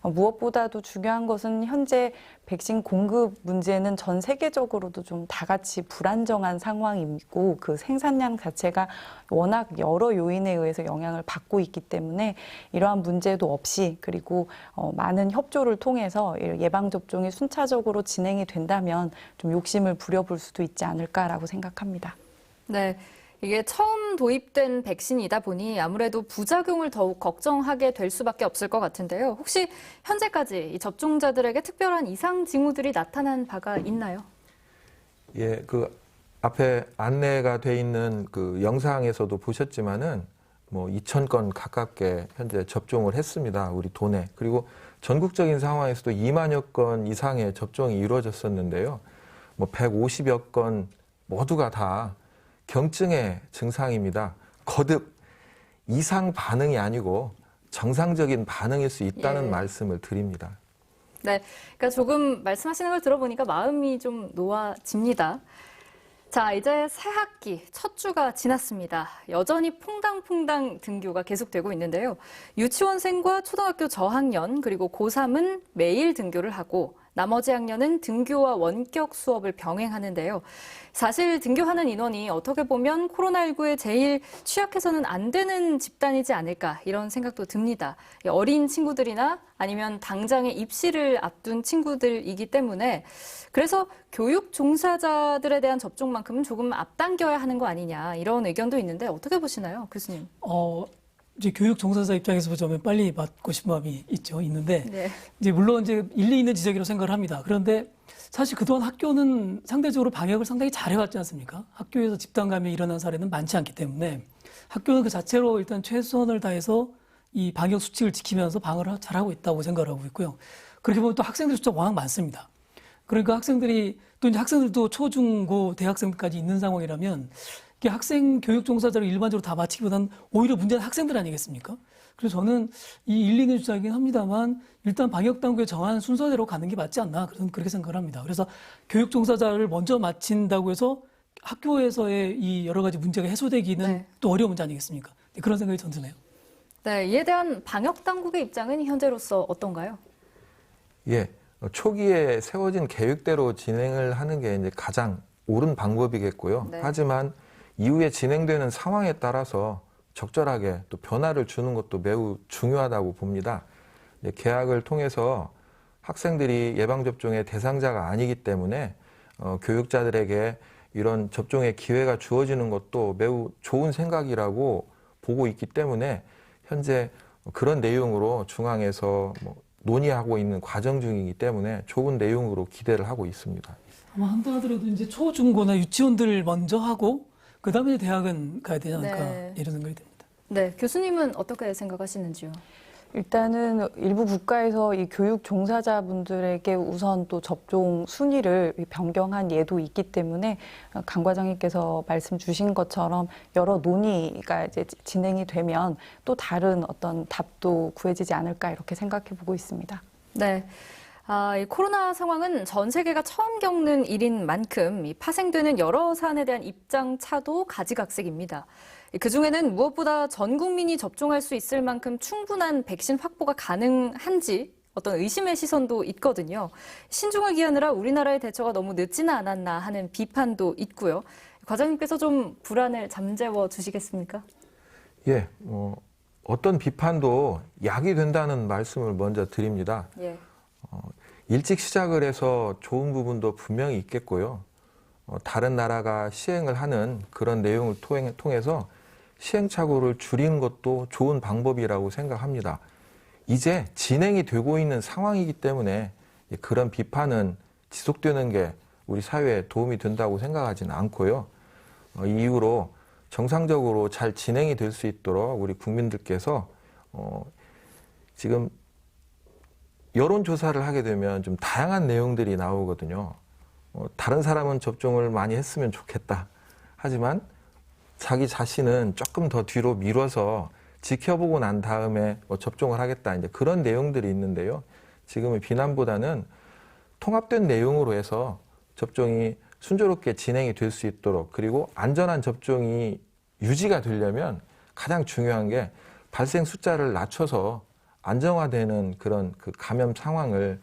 무엇보다도 중요한 것은 현재 백신 공급 문제는 전 세계적으로도 좀 다 같이 불안정한 상황이고 그 생산량 자체가 워낙 여러 요인에 의해서 영향을 받고 있기 때문에 이러한 문제도 없이 그리고 많은 협조를 통해서 예방접종이 순차적으로 진행이 된다면 좀 욕심을 부려볼 수도 있지 않을까라고 생각합니다. 네. 이게 처음 도입된 백신이다 보니 아무래도 부작용을 더욱 걱정하게 될 수밖에 없을 것 같은데요. 혹시 현재까지 이 접종자들에게 특별한 이상 징후들이 나타난 바가 있나요? 예, 그 앞에 안내가 돼 있는 그 영상에서도 보셨지만은 뭐 2,000건 가깝게 현재 접종을 했습니다. 우리 도내. 그리고 전국적인 상황에서도 2만여 건 이상의 접종이 이루어졌었는데요. 뭐 150여 건 모두가 다 경증의 증상입니다. 거듭 이상 반응이 아니고 정상적인 반응일 수 있다는 말씀을 드립니다. 네, 그러니까 조금 말씀하시는 걸 들어보니까 마음이 좀 놓아집니다. 자, 이제 새 학기 첫 주가 지났습니다. 여전히 퐁당퐁당 등교가 계속되고 있는데요. 유치원생과 초등학교 저학년 그리고 고3은 매일 등교를 하고 나머지 학년은 등교와 원격 수업을 병행하는데요. 사실 등교하는 인원이 어떻게 보면 코로나19에 제일 취약해서는 안 되는 집단이지 않을까 이런 생각도 듭니다. 어린 친구들이나 아니면 당장의 입시를 앞둔 친구들이기 때문에 그래서 교육 종사자들에 대한 접종만큼은 조금 앞당겨야 하는 거 아니냐 이런 의견도 있는데 어떻게 보시나요, 교수님? 이제 교육 종사자 입장에서 보자면 빨리 맞고 싶은 마음이 있는데 네. 이제 물론 이제 일리 있는 지적이라고 생각을 합니다. 그런데 사실 그동안 학교는 상대적으로 방역을 상당히 잘해왔지 않습니까? 학교에서 집단 감염이 일어난 사례는 많지 않기 때문에 학교는 그 자체로 일단 최선을 다해서 이 방역 수칙을 지키면서 방어를 잘하고 있다고 생각을 하고 있고요. 그렇게 보면 또 학생들 숫자가 워낙 많습니다. 그러니까 학생들이 또 이제 학생들도 초, 중, 고, 대학생까지 있는 상황이라면 이게 학생 교육 종사자를 일반적으로 다 마치기보다는 오히려 문제는 학생들 아니겠습니까? 그래서 저는 이 일리 있는 주장이긴 합니다만 일단 방역 당국의 정한 순서대로 가는 게 맞지 않나 그렇게 생각을 합니다. 그래서 교육 종사자를 먼저 마친다고 해서 학교에서의 이 여러 가지 문제가 해소되기는 또 어려운 문제 아니겠습니까? 그런 생각이 전 드네요. 네, 이에 대한 방역 당국의 입장은 현재로서 어떤가요? 예, 초기에 세워진 계획대로 진행을 하는 게 이제 가장 옳은 방법이겠고요. 네. 하지만 이후에 진행되는 상황에 따라서 적절하게 또 변화를 주는 것도 매우 중요하다고 봅니다. 계약을 통해서 학생들이 예방접종의 대상자가 아니기 때문에 교육자들에게 이런 접종의 기회가 주어지는 것도 매우 좋은 생각이라고 보고 있기 때문에 현재 그런 내용으로 중앙에서 논의하고 있는 과정 중이기 때문에 좋은 내용으로 기대를 하고 있습니다. 아마 한다 하더라도 이제 초, 중, 고나 유치원들 먼저 하고 그다음에 대학은 가야 되지 않을까 이런 생각이 듭니다. 네, 교수님은 어떻게 생각하시는지요? 일단은 일부 국가에서 이 교육 종사자분들에게 우선 또 접종 순위를 변경한 예도 있기 때문에 강 과장님께서 말씀 주신 것처럼 여러 논의가 이제 진행이 되면 또 다른 어떤 답도 구해지지 않을까 이렇게 생각해 보고 있습니다. 네. 이 코로나 상황은 전 세계가 처음 겪는 일인 만큼 이 파생되는 여러 사안에 대한 입장 차도 가지각색입니다. 그중에는 무엇보다 전 국민이 접종할 수 있을 만큼 충분한 백신 확보가 가능한지 어떤 의심의 시선도 있거든요. 신중을 기하느라 우리나라의 대처가 너무 늦지는 않았나 하는 비판도 있고요. 과장님께서 좀 불안을 잠재워 주시겠습니까? 예, 어떤 비판도 약이 된다는 말씀을 먼저 드립니다. 예. 일찍 시작을 해서 좋은 부분도 분명히 있겠고요. 다른 나라가 시행을 하는 그런 내용을 통해서 시행착오를 줄이는 것도 좋은 방법이라고 생각합니다. 이제 진행이 되고 있는 상황이기 때문에 그런 비판은 지속되는 게 우리 사회에 도움이 된다고 생각하지는 않고요. 이 이후로 정상적으로 잘 진행이 될 수 있도록 우리 국민들께서 지금 여론조사를 하게 되면 좀 다양한 내용들이 나오거든요. 다른 사람은 접종을 많이 했으면 좋겠다. 하지만 자기 자신은 조금 더 뒤로 미뤄서 지켜보고 난 다음에 접종을 하겠다. 이제 그런 내용들이 있는데요. 지금은 비난보다는 통합된 내용으로 해서 접종이 순조롭게 진행이 될 수 있도록, 그리고 안전한 접종이 유지가 되려면 가장 중요한 게 발생 숫자를 낮춰서 안정화되는 그런 그 감염 상황을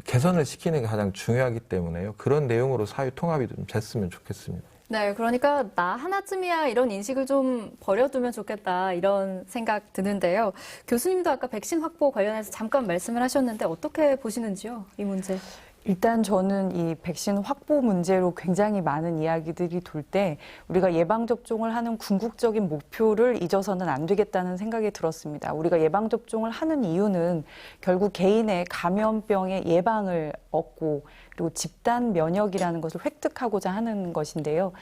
개선을 시키는 게 가장 중요하기 때문에요. 그런 내용으로 사회 통합이 좀 됐으면 좋겠습니다. 네, 그러니까 나 하나쯤이야 이런 인식을 좀 버려두면 좋겠다 이런 생각 드는데요. 교수님도 아까 백신 확보 관련해서 잠깐 말씀을 하셨는데 어떻게 보시는지요, 이 문제? 일단 저는 이 백신 확보 문제로 굉장히 많은 이야기들이 돌 때 우리가 예방접종을 하는 궁극적인 목표를 잊어서는 안 되겠다는 생각이 들었습니다. 우리가 예방접종을 하는 이유는 결국 개인의 감염병의 예방을 얻고 그리고 집단 면역이라는 것을 획득하고자 하는 것인데요.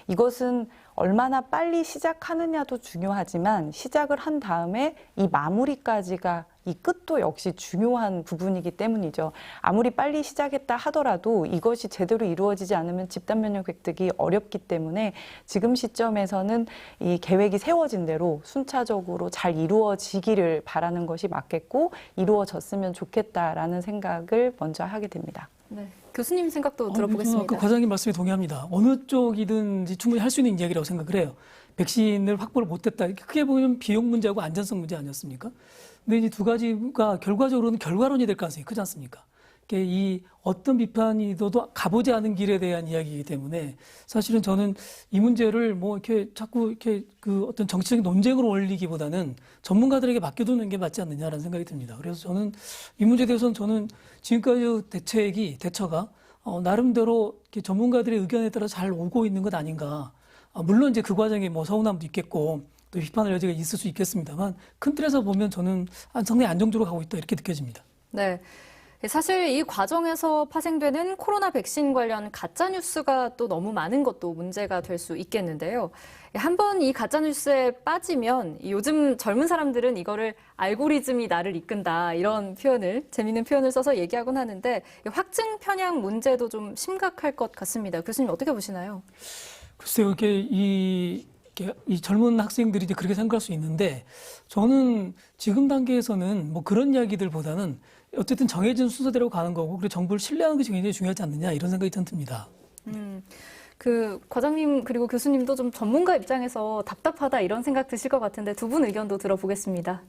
이것은 얼마나 빨리 시작하느냐도 중요하지만 시작을 한 다음에 이 마무리까지가 이 끝도 역시 중요한 부분이기 때문이죠. 아무리 빨리 시작했다 하더라도 이것이 제대로 이루어지지 않으면 집단 면역 획득이 어렵기 때문에 지금 시점에서는 이 계획이 세워진 대로 순차적으로 잘 이루어지기를 바라는 것이 맞겠고 이루어졌으면 좋겠다라는 생각을 먼저 하게 됩니다. 네, 교수님 생각도 들어보겠습니다. 그 과장님 말씀에 동의합니다. 어느 쪽이든지 충분히 할 수 있는 이야기라고 생각을 해요. 백신을 확보를 못했다. 크게 보면 비용 문제하고 안전성 문제 아니었습니까? 근데 이 두 가지가 결과적으로는 결과론이 될 가능성이 크지 않습니까? 이 어떤 비판이 있어도 가보지 않은 길에 대한 이야기이기 때문에 사실은 저는 이 문제를 뭐 이렇게 자꾸 이렇게 그 어떤 정치적인 논쟁으로 올리기보다는 전문가들에게 맡겨두는 게 맞지 않느냐라는 생각이 듭니다. 그래서 저는 이 문제에 대해서는 저는 지금까지 대처가 나름대로 이렇게 전문가들의 의견에 따라 잘 오고 있는 것 아닌가. 물론 이제 그 과정에 뭐 서운함도 있겠고 또 비판할 여지가 있을 수 있겠습니다만 큰 틀에서 보면 저는 상당히 안정적으로 가고 있다 이렇게 느껴집니다. 네. 사실 이 과정에서 파생되는 코로나 백신 관련 가짜 뉴스가 또 너무 많은 것도 문제가 될 수 있겠는데요. 한번 이 가짜 뉴스에 빠지면 요즘 젊은 사람들은 이거를 알고리즘이 나를 이끈다 이런 표현을 재미있는 표현을 써서 얘기하곤 하는데 확증 편향 문제도 좀 심각할 것 같습니다. 교수님 어떻게 보시나요? 글쎄요, 이 젊은 학생들이 이제 그렇게 생각할 수 있는데 저는 지금 단계에서는 뭐 그런 이야기들보다는 어쨌든 정해진 순서대로 가는 거고 그리고 정부를 신뢰하는 것이 굉장히 중요하지 않느냐 이런 생각이 듭니다. 그 과장님 그리고 교수님도 좀 전문가 입장에서 답답하다 이런 생각 드실 것 같은데 두 분 의견도 들어보겠습니다.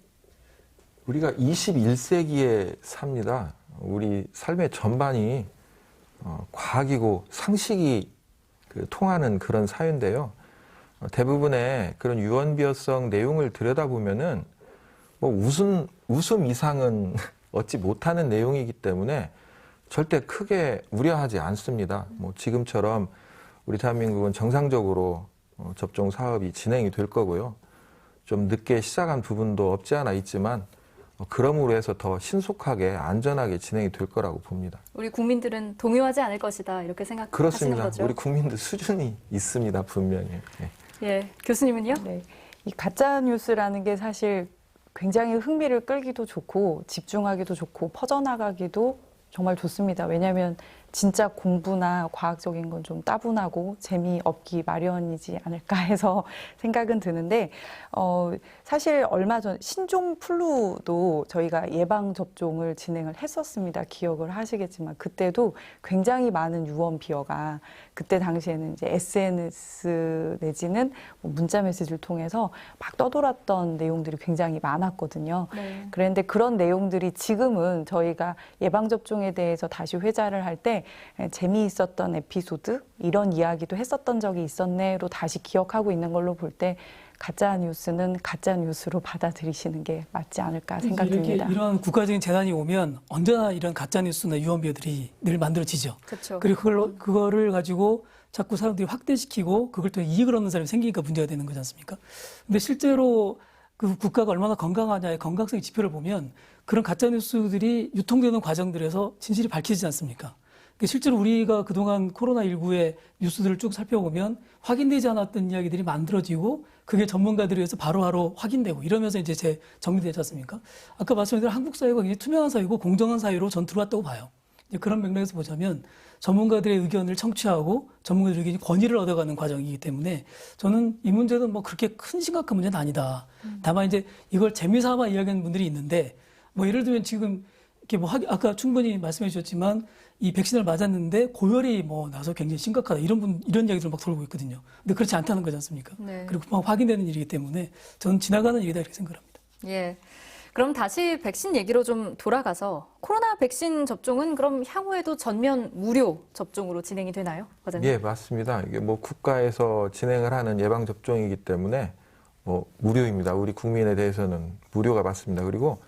우리가 21세기에 삽니다. 우리 삶의 전반이 과학이고 상식이 통하는 그런 사회인데요. 대부분의 그런 유언비어성 내용을 들여다보면은 뭐 웃음 이상은 얻지 못하는 내용이기 때문에 절대 크게 우려하지 않습니다. 뭐 지금처럼 우리 대한민국은 정상적으로 접종 사업이 진행이 될 거고요. 좀 늦게 시작한 부분도 없지 않아 있지만 그럼으로 해서 더 신속하게 안전하게 진행이 될 거라고 봅니다. 우리 국민들은 동요하지 않을 것이다 이렇게 생각하시는 그렇습니다. 거죠? 우리 국민들 수준이 있습니다. 분명히. 네. 예, 교수님은요? 네, 이 가짜 뉴스라는 게 사실 굉장히 흥미를 끌기도 좋고 집중하기도 좋고 퍼져나가기도 정말 좋습니다. 왜냐하면 진짜 공부나 과학적인 건 좀 따분하고 재미없기 마련이지 않을까 해서 생각은 드는데 사실 얼마 전 신종 플루도 저희가 예방 접종을 진행을 했었습니다. 기억을 하시겠지만 그때도 굉장히 많은 유언 비어가 그때 당시에는 이제 SNS 내지는 뭐 문자 메시지를 통해서 막 떠돌았던 내용들이 굉장히 많았거든요. 네. 그런데 그런 내용들이 지금은 저희가 예방 접종에 대해서 다시 회자를 할 때 재미있었던 에피소드 이런 이야기도 했었던 적이 있었네로 다시 기억하고 있는 걸로 볼 때 가짜 뉴스는 가짜 뉴스로 받아들이시는 게 맞지 않을까 생각됩니다. 이런 국가적인 재난이 오면 언제나 이런 가짜 뉴스나 유언비어들이 늘 만들어지죠. 그렇죠. 그리고 그거를 가지고 자꾸 사람들이 확대시키고 그걸 또 이익을 얻는 사람이 생기니까 문제가 되는 거지 않습니까? 근데 실제로 그 국가가 얼마나 건강하냐의 건강성의 지표를 보면 그런 가짜 뉴스들이 유통되는 과정들에서 진실이 밝혀지지 않습니까? 실제로 우리가 그동안 코로나19의 뉴스들을 쭉 살펴보면 확인되지 않았던 이야기들이 만들어지고 그게 전문가들에 의해서 바로바로 확인되고 이러면서 이제 정리되지 않습니까? 아까 말씀드린 한국 사회가 굉장히 투명한 사회고 공정한 사회로 전 들어왔다고 봐요. 그런 맥락에서 보자면 전문가들의 의견을 청취하고 전문가들의 의견이 권위를 얻어가는 과정이기 때문에 저는 이 문제는 뭐 그렇게 큰 심각한 문제는 아니다. 다만 이제 이걸 재미삼아 이야기하는 분들이 있는데 뭐 예를 들면 지금 이렇게 뭐 아까 충분히 말씀해 주셨지만 이 백신을 맞았는데 고열이 뭐 나서 굉장히 심각하다 이런 이야기들 막 돌고 있거든요. 근데 그렇지 않다는 거지 않습니까? 네. 그리고 막 확인되는 일이기 때문에 저는 지나가는 일이다 이렇게 생각합니다. 예. 그럼 다시 백신 얘기로 좀 돌아가서 코로나 백신 접종은 그럼 향후에도 전면 무료 접종으로 진행이 되나요, 과장님? 예, 맞습니다. 이게 뭐 국가에서 진행을 하는 예방 접종이기 때문에 뭐 무료입니다. 우리 국민에 대해서는 무료가 맞습니다. 그리고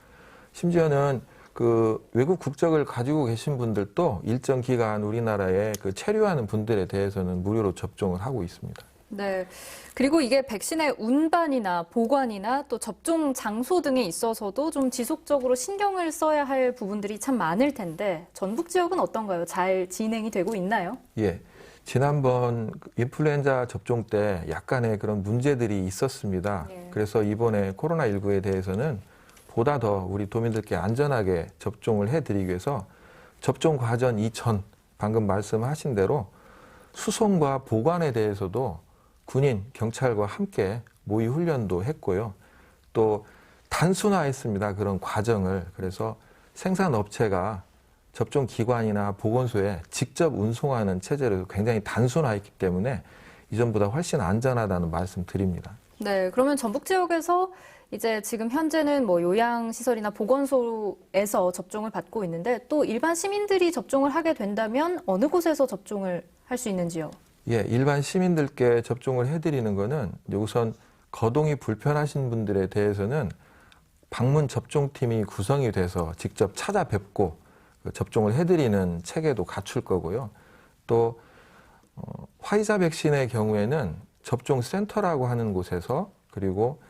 심지어는 그 외국 국적을 가지고 계신 분들도 일정 기간 우리나라에 그 체류하는 분들에 대해서는 무료로 접종을 하고 있습니다. 네. 그리고 이게 백신의 운반이나 보관이나 또 접종 장소 등에 있어서도 좀 지속적으로 신경을 써야 할 부분들이 참 많을 텐데 전북 지역은 어떤가요? 잘 진행이 되고 있나요? 예. 지난번 인플루엔자 접종 때 약간의 그런 문제들이 있었습니다. 예. 그래서 이번에 코로나19에 대해서는 보다 더 우리 도민들께 안전하게 접종을 해드리기 위해서 접종 과정 이전 방금 말씀하신 대로 수송과 보관에 대해서도 군인, 경찰과 함께 모의 훈련도 했고요. 또 단순화했습니다. 그런 과정을. 그래서 생산업체가 접종기관이나 보건소에 직접 운송하는 체제를 굉장히 단순화했기 때문에 이전보다 훨씬 안전하다는 말씀 드립니다. 네. 그러면 전북 지역에서 이제 지금 현재는 뭐 요양시설이나 보건소에서 접종을 받고 있는데 또 일반 시민들이 접종을 하게 된다면 어느 곳에서 접종을 할 수 있는지요? 예, 일반 시민들께 접종을 해드리는 거는 우선 거동이 불편하신 분들에 대해서는 방문 접종팀이 구성이 돼서 직접 찾아뵙고 접종을 해드리는 체계도 갖출 거고요. 또 화이자 백신의 경우에는 접종센터라고 하는 곳에서 그리고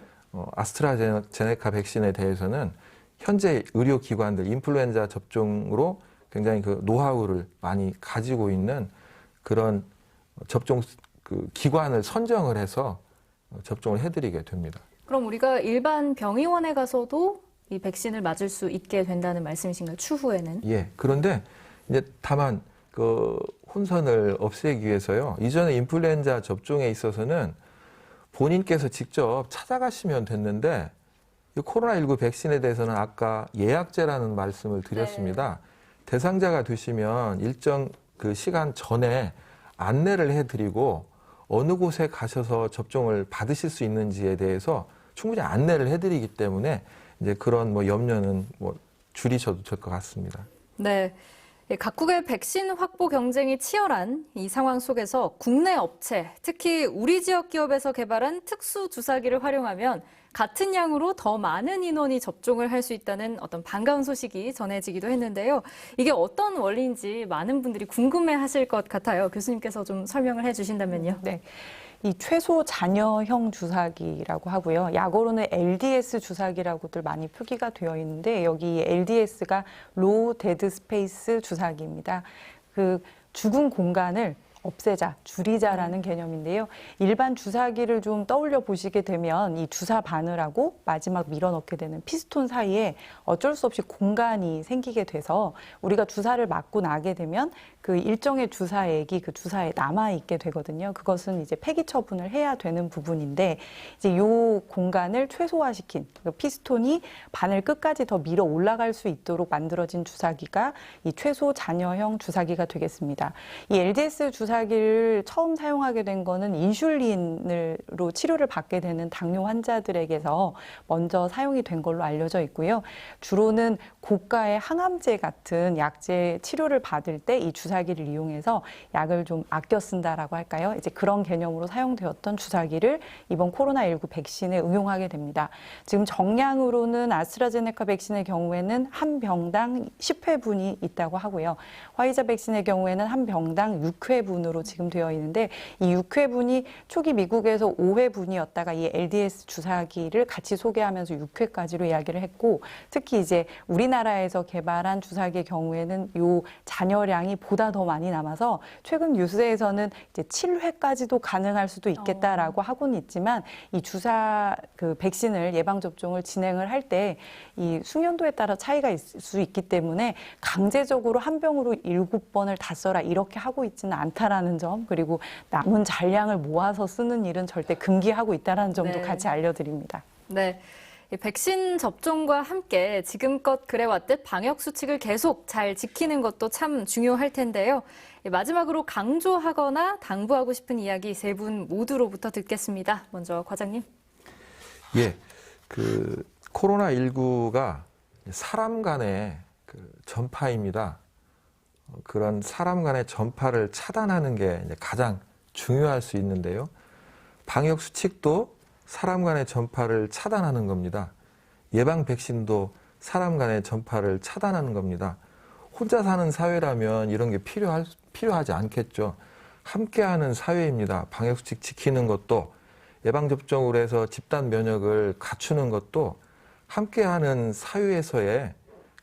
아스트라제네카 백신에 대해서는 현재 의료기관들 인플루엔자 접종으로 굉장히 그 노하우를 많이 가지고 있는 그런 접종 기관을 선정을 해서 접종을 해드리게 됩니다. 그럼 우리가 일반 병의원에 가서도 이 백신을 맞을 수 있게 된다는 말씀이신가요? 추후에는? 예. 그런데 이제 다만 그 혼선을 없애기 위해서요. 이전에 인플루엔자 접종에 있어서는 본인께서 직접 찾아가시면 됐는데 이 코로나19 백신에 대해서는 아까 예약제라는 말씀을 드렸습니다. 대상자가 되시면 일정 그 시간 전에 안내를 해드리고 어느 곳에 가셔서 접종을 받으실 수 있는지에 대해서 충분히 안내를 해드리기 때문에 이제 그런 뭐 염려는 뭐 줄이셔도 될 것 같습니다. 네. 각국의 백신 확보 경쟁이 치열한 이 상황 속에서 국내 업체, 특히 우리 지역 기업에서 개발한 특수 주사기를 활용하면 같은 양으로 더 많은 인원이 접종을 할 수 있다는 어떤 반가운 소식이 전해지기도 했는데요. 이게 어떤 원리인지 많은 분들이 궁금해하실 것 같아요. 교수님께서 좀 설명을 해주신다면요. 네. 이 최소 잔여형 주사기라고 하고요. 약어로는 LDS 주사기라고들 많이 표기가 되어 있는데 여기 LDS가 Low Dead Space 주사기입니다. 그 죽은 공간을 없애자, 줄이자라는 개념인데요. 일반 주사기를 좀 떠올려 보시게 되면 이 주사 바늘하고 마지막 밀어넣게 되는 피스톤 사이에 어쩔 수 없이 공간이 생기게 돼서 우리가 주사를 맞고 나게 되면 그 일정의 주사액이 그 주사에 남아 있게 되거든요. 그것은 이제 폐기 처분을 해야 되는 부분인데 이제 요 공간을 최소화시킨 그 피스톤이 바늘 끝까지 더 밀어 올라갈 수 있도록 만들어진 주사기가 이 최소 잔여형 주사기가 되겠습니다. 이 LDS 주사기를 처음 사용하게 된 거는 인슐린으로 치료를 받게 되는 당뇨 환자들에게서 먼저 사용이 된 걸로 알려져 있고요. 주로는 고가의 항암제 같은 약제 치료를 받을 때 이 주사기를 이용해서 약을 좀 아껴 쓴다라고 할까요? 이제 그런 개념으로 사용되었던 주사기를 이번 코로나19 백신에 응용하게 됩니다. 지금 정량으로는 아스트라제네카 백신의 경우에는 한 병당 10회분이 있다고 하고요. 화이자 백신의 경우에는 한 병당 6회분으로 지금 되어 있는데 이 6회분이 초기 미국에서 5회분이었다가 이 LDS 주사기를 같이 소개하면서 6회까지로 이야기를 했고 특히 이제 우리나라에서 개발한 주사기의 경우에는 요 잔여량이 보다 더 많이 남아서 최근 뉴스에서는 이제 7회까지도 가능할 수도 있겠다라고 하고는 있지만 이 주사 그 백신을 예방 접종을 진행을 할 때 이 숙련도에 따라 차이가 있을 수 있기 때문에 강제적으로 한 병으로 7번을 다 써라 이렇게 하고 있지는 않다라는 점 그리고 남은 잔량을 모아서 쓰는 일은 절대 금기하고 있다라는 점도 같이 알려드립니다. 네. 이 백신 접종과 함께 지금껏 그래왔듯 방역 수칙을 계속 잘 지키는 것도 참 중요할 텐데요. 마지막으로 강조하거나 당부하고 싶은 이야기 세 분 모두로부터 듣겠습니다. 먼저 과장님. 예, 그 코로나19가 사람 간의 그 전파입니다. 그런 사람 간의 전파를 차단하는 게 이제 가장 중요할 수 있는데요. 방역 수칙도 사람 간의 전파를 차단하는 겁니다. 예방 백신도 사람 간의 전파를 차단하는 겁니다. 혼자 사는 사회라면 이런 게 필요하지 않겠죠. 함께하는 사회입니다. 방역 수칙 지키는 것도 예방접종으로 해서 집단 면역을 갖추는 것도 함께하는 사회에서의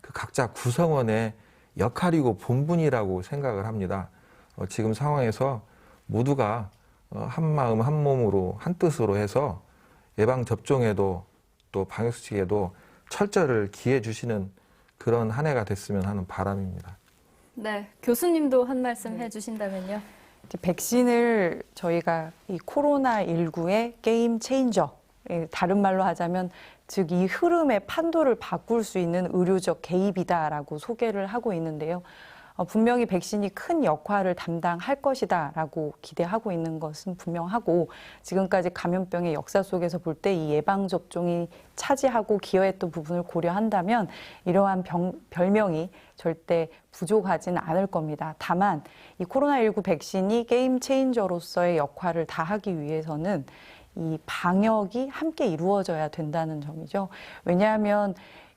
그 각자 구성원의 역할이고 본분이라고 생각을 합니다. 지금 상황에서 모두가 한 마음 한 몸으로 한 뜻으로 해서 예방접종에도 또 방역수칙에도 철저를 기해 주시는 그런 한 해가 됐으면 하는 바람입니다. 네, 교수님도 한 말씀 해주신다면요. 백신을 저희가 이 코로나19의 게임 체인저, 다른 말로 하자면 즉 이 흐름의 판도를 바꿀 수 있는 의료적 개입이다라고 소개를 하고 있는데요. 분명히 백신이 큰 역할을 담당할 것이다라고 기대하고 있는 것은 분명하고 지금까지 감염병의 역사 속에서 볼 때 이 예방접종이 차지하고 기여했던 부분을 고려한다면 이러한 별명이 절대 부족하지는 않을 겁니다. 다만 이 코로나19 백신이 게임 체인저로서의 역할을 다하기 위해서는 이 방역이 함께 이루어져야 된다는 점이죠. 왜냐하면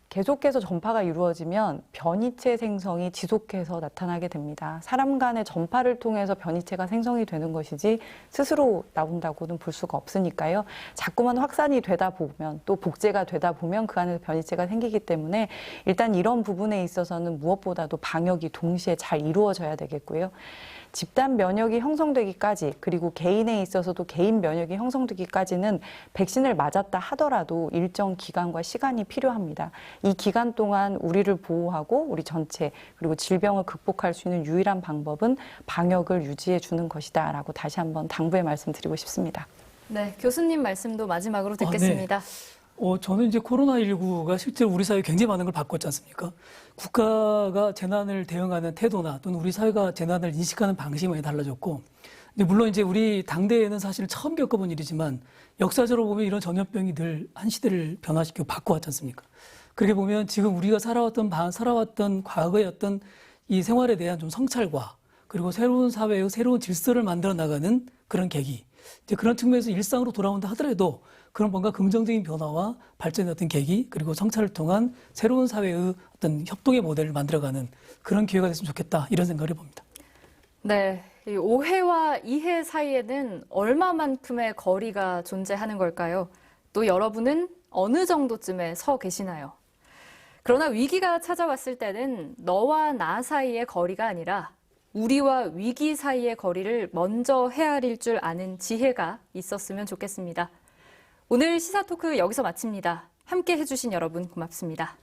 계속해서 전파가 이루어지면 변이체 생성이 지속해서 나타나게 됩니다. 사람 간의 전파를 통해서 변이체가 생성이 되는 것이지 스스로 나온다고는 볼 수가 없으니까요. 자꾸만 확산이 되다 보면 또 복제가 되다 보면 그 안에서 변이체가 생기기 때문에 일단 이런 부분에 있어서는 무엇보다도 방역이 동시에 잘 이루어져야 되겠고요. 집단 면역이 형성되기까지 그리고 개인에 있어서도 개인 면역이 형성되기까지는 백신을 맞았다 하더라도 일정 기간과 시간이 필요합니다. 이 기간 동안 우리를 보호하고 우리 전체 그리고 질병을 극복할 수 있는 유일한 방법은 방역을 유지해 주는 것이다라고 다시 한번 당부의 말씀드리고 싶습니다. 네, 교수님 말씀도 마지막으로 듣겠습니다. 저는 이제 코로나19가 실제로 우리 사회에 굉장히 많은 걸 바꿨지 않습니까? 국가가 재난을 대응하는 태도나 또는 우리 사회가 재난을 인식하는 방식이 많이 달라졌고, 물론 이제 우리 당대에는 사실 처음 겪어본 일이지만 역사적으로 보면 이런 전염병이 늘 한 시대를 변화시키고 바꿔왔지 않습니까? 그렇게 보면 지금 우리가 살아왔던 과거의 어떤 이 생활에 대한 좀 성찰과 그리고 새로운 사회의 새로운 질서를 만들어 나가는 그런 계기, 이제 그런 측면에서 일상으로 돌아온다 하더라도 그런 뭔가 긍정적인 변화와 발전의 어떤 계기 그리고 성찰을 통한 새로운 사회의 어떤 협동의 모델을 만들어가는 그런 기회가 됐으면 좋겠다 이런 생각을 해봅니다. 네, 이 오해와 이해 사이에는 얼마만큼의 거리가 존재하는 걸까요? 또 여러분은 어느 정도쯤에 서 계시나요? 그러나 위기가 찾아왔을 때는 너와 나 사이의 거리가 아니라 우리와 위기 사이의 거리를 먼저 헤아릴 줄 아는 지혜가 있었으면 좋겠습니다. 오늘 시사토크 여기서 마칩니다. 함께 해주신 여러분 고맙습니다.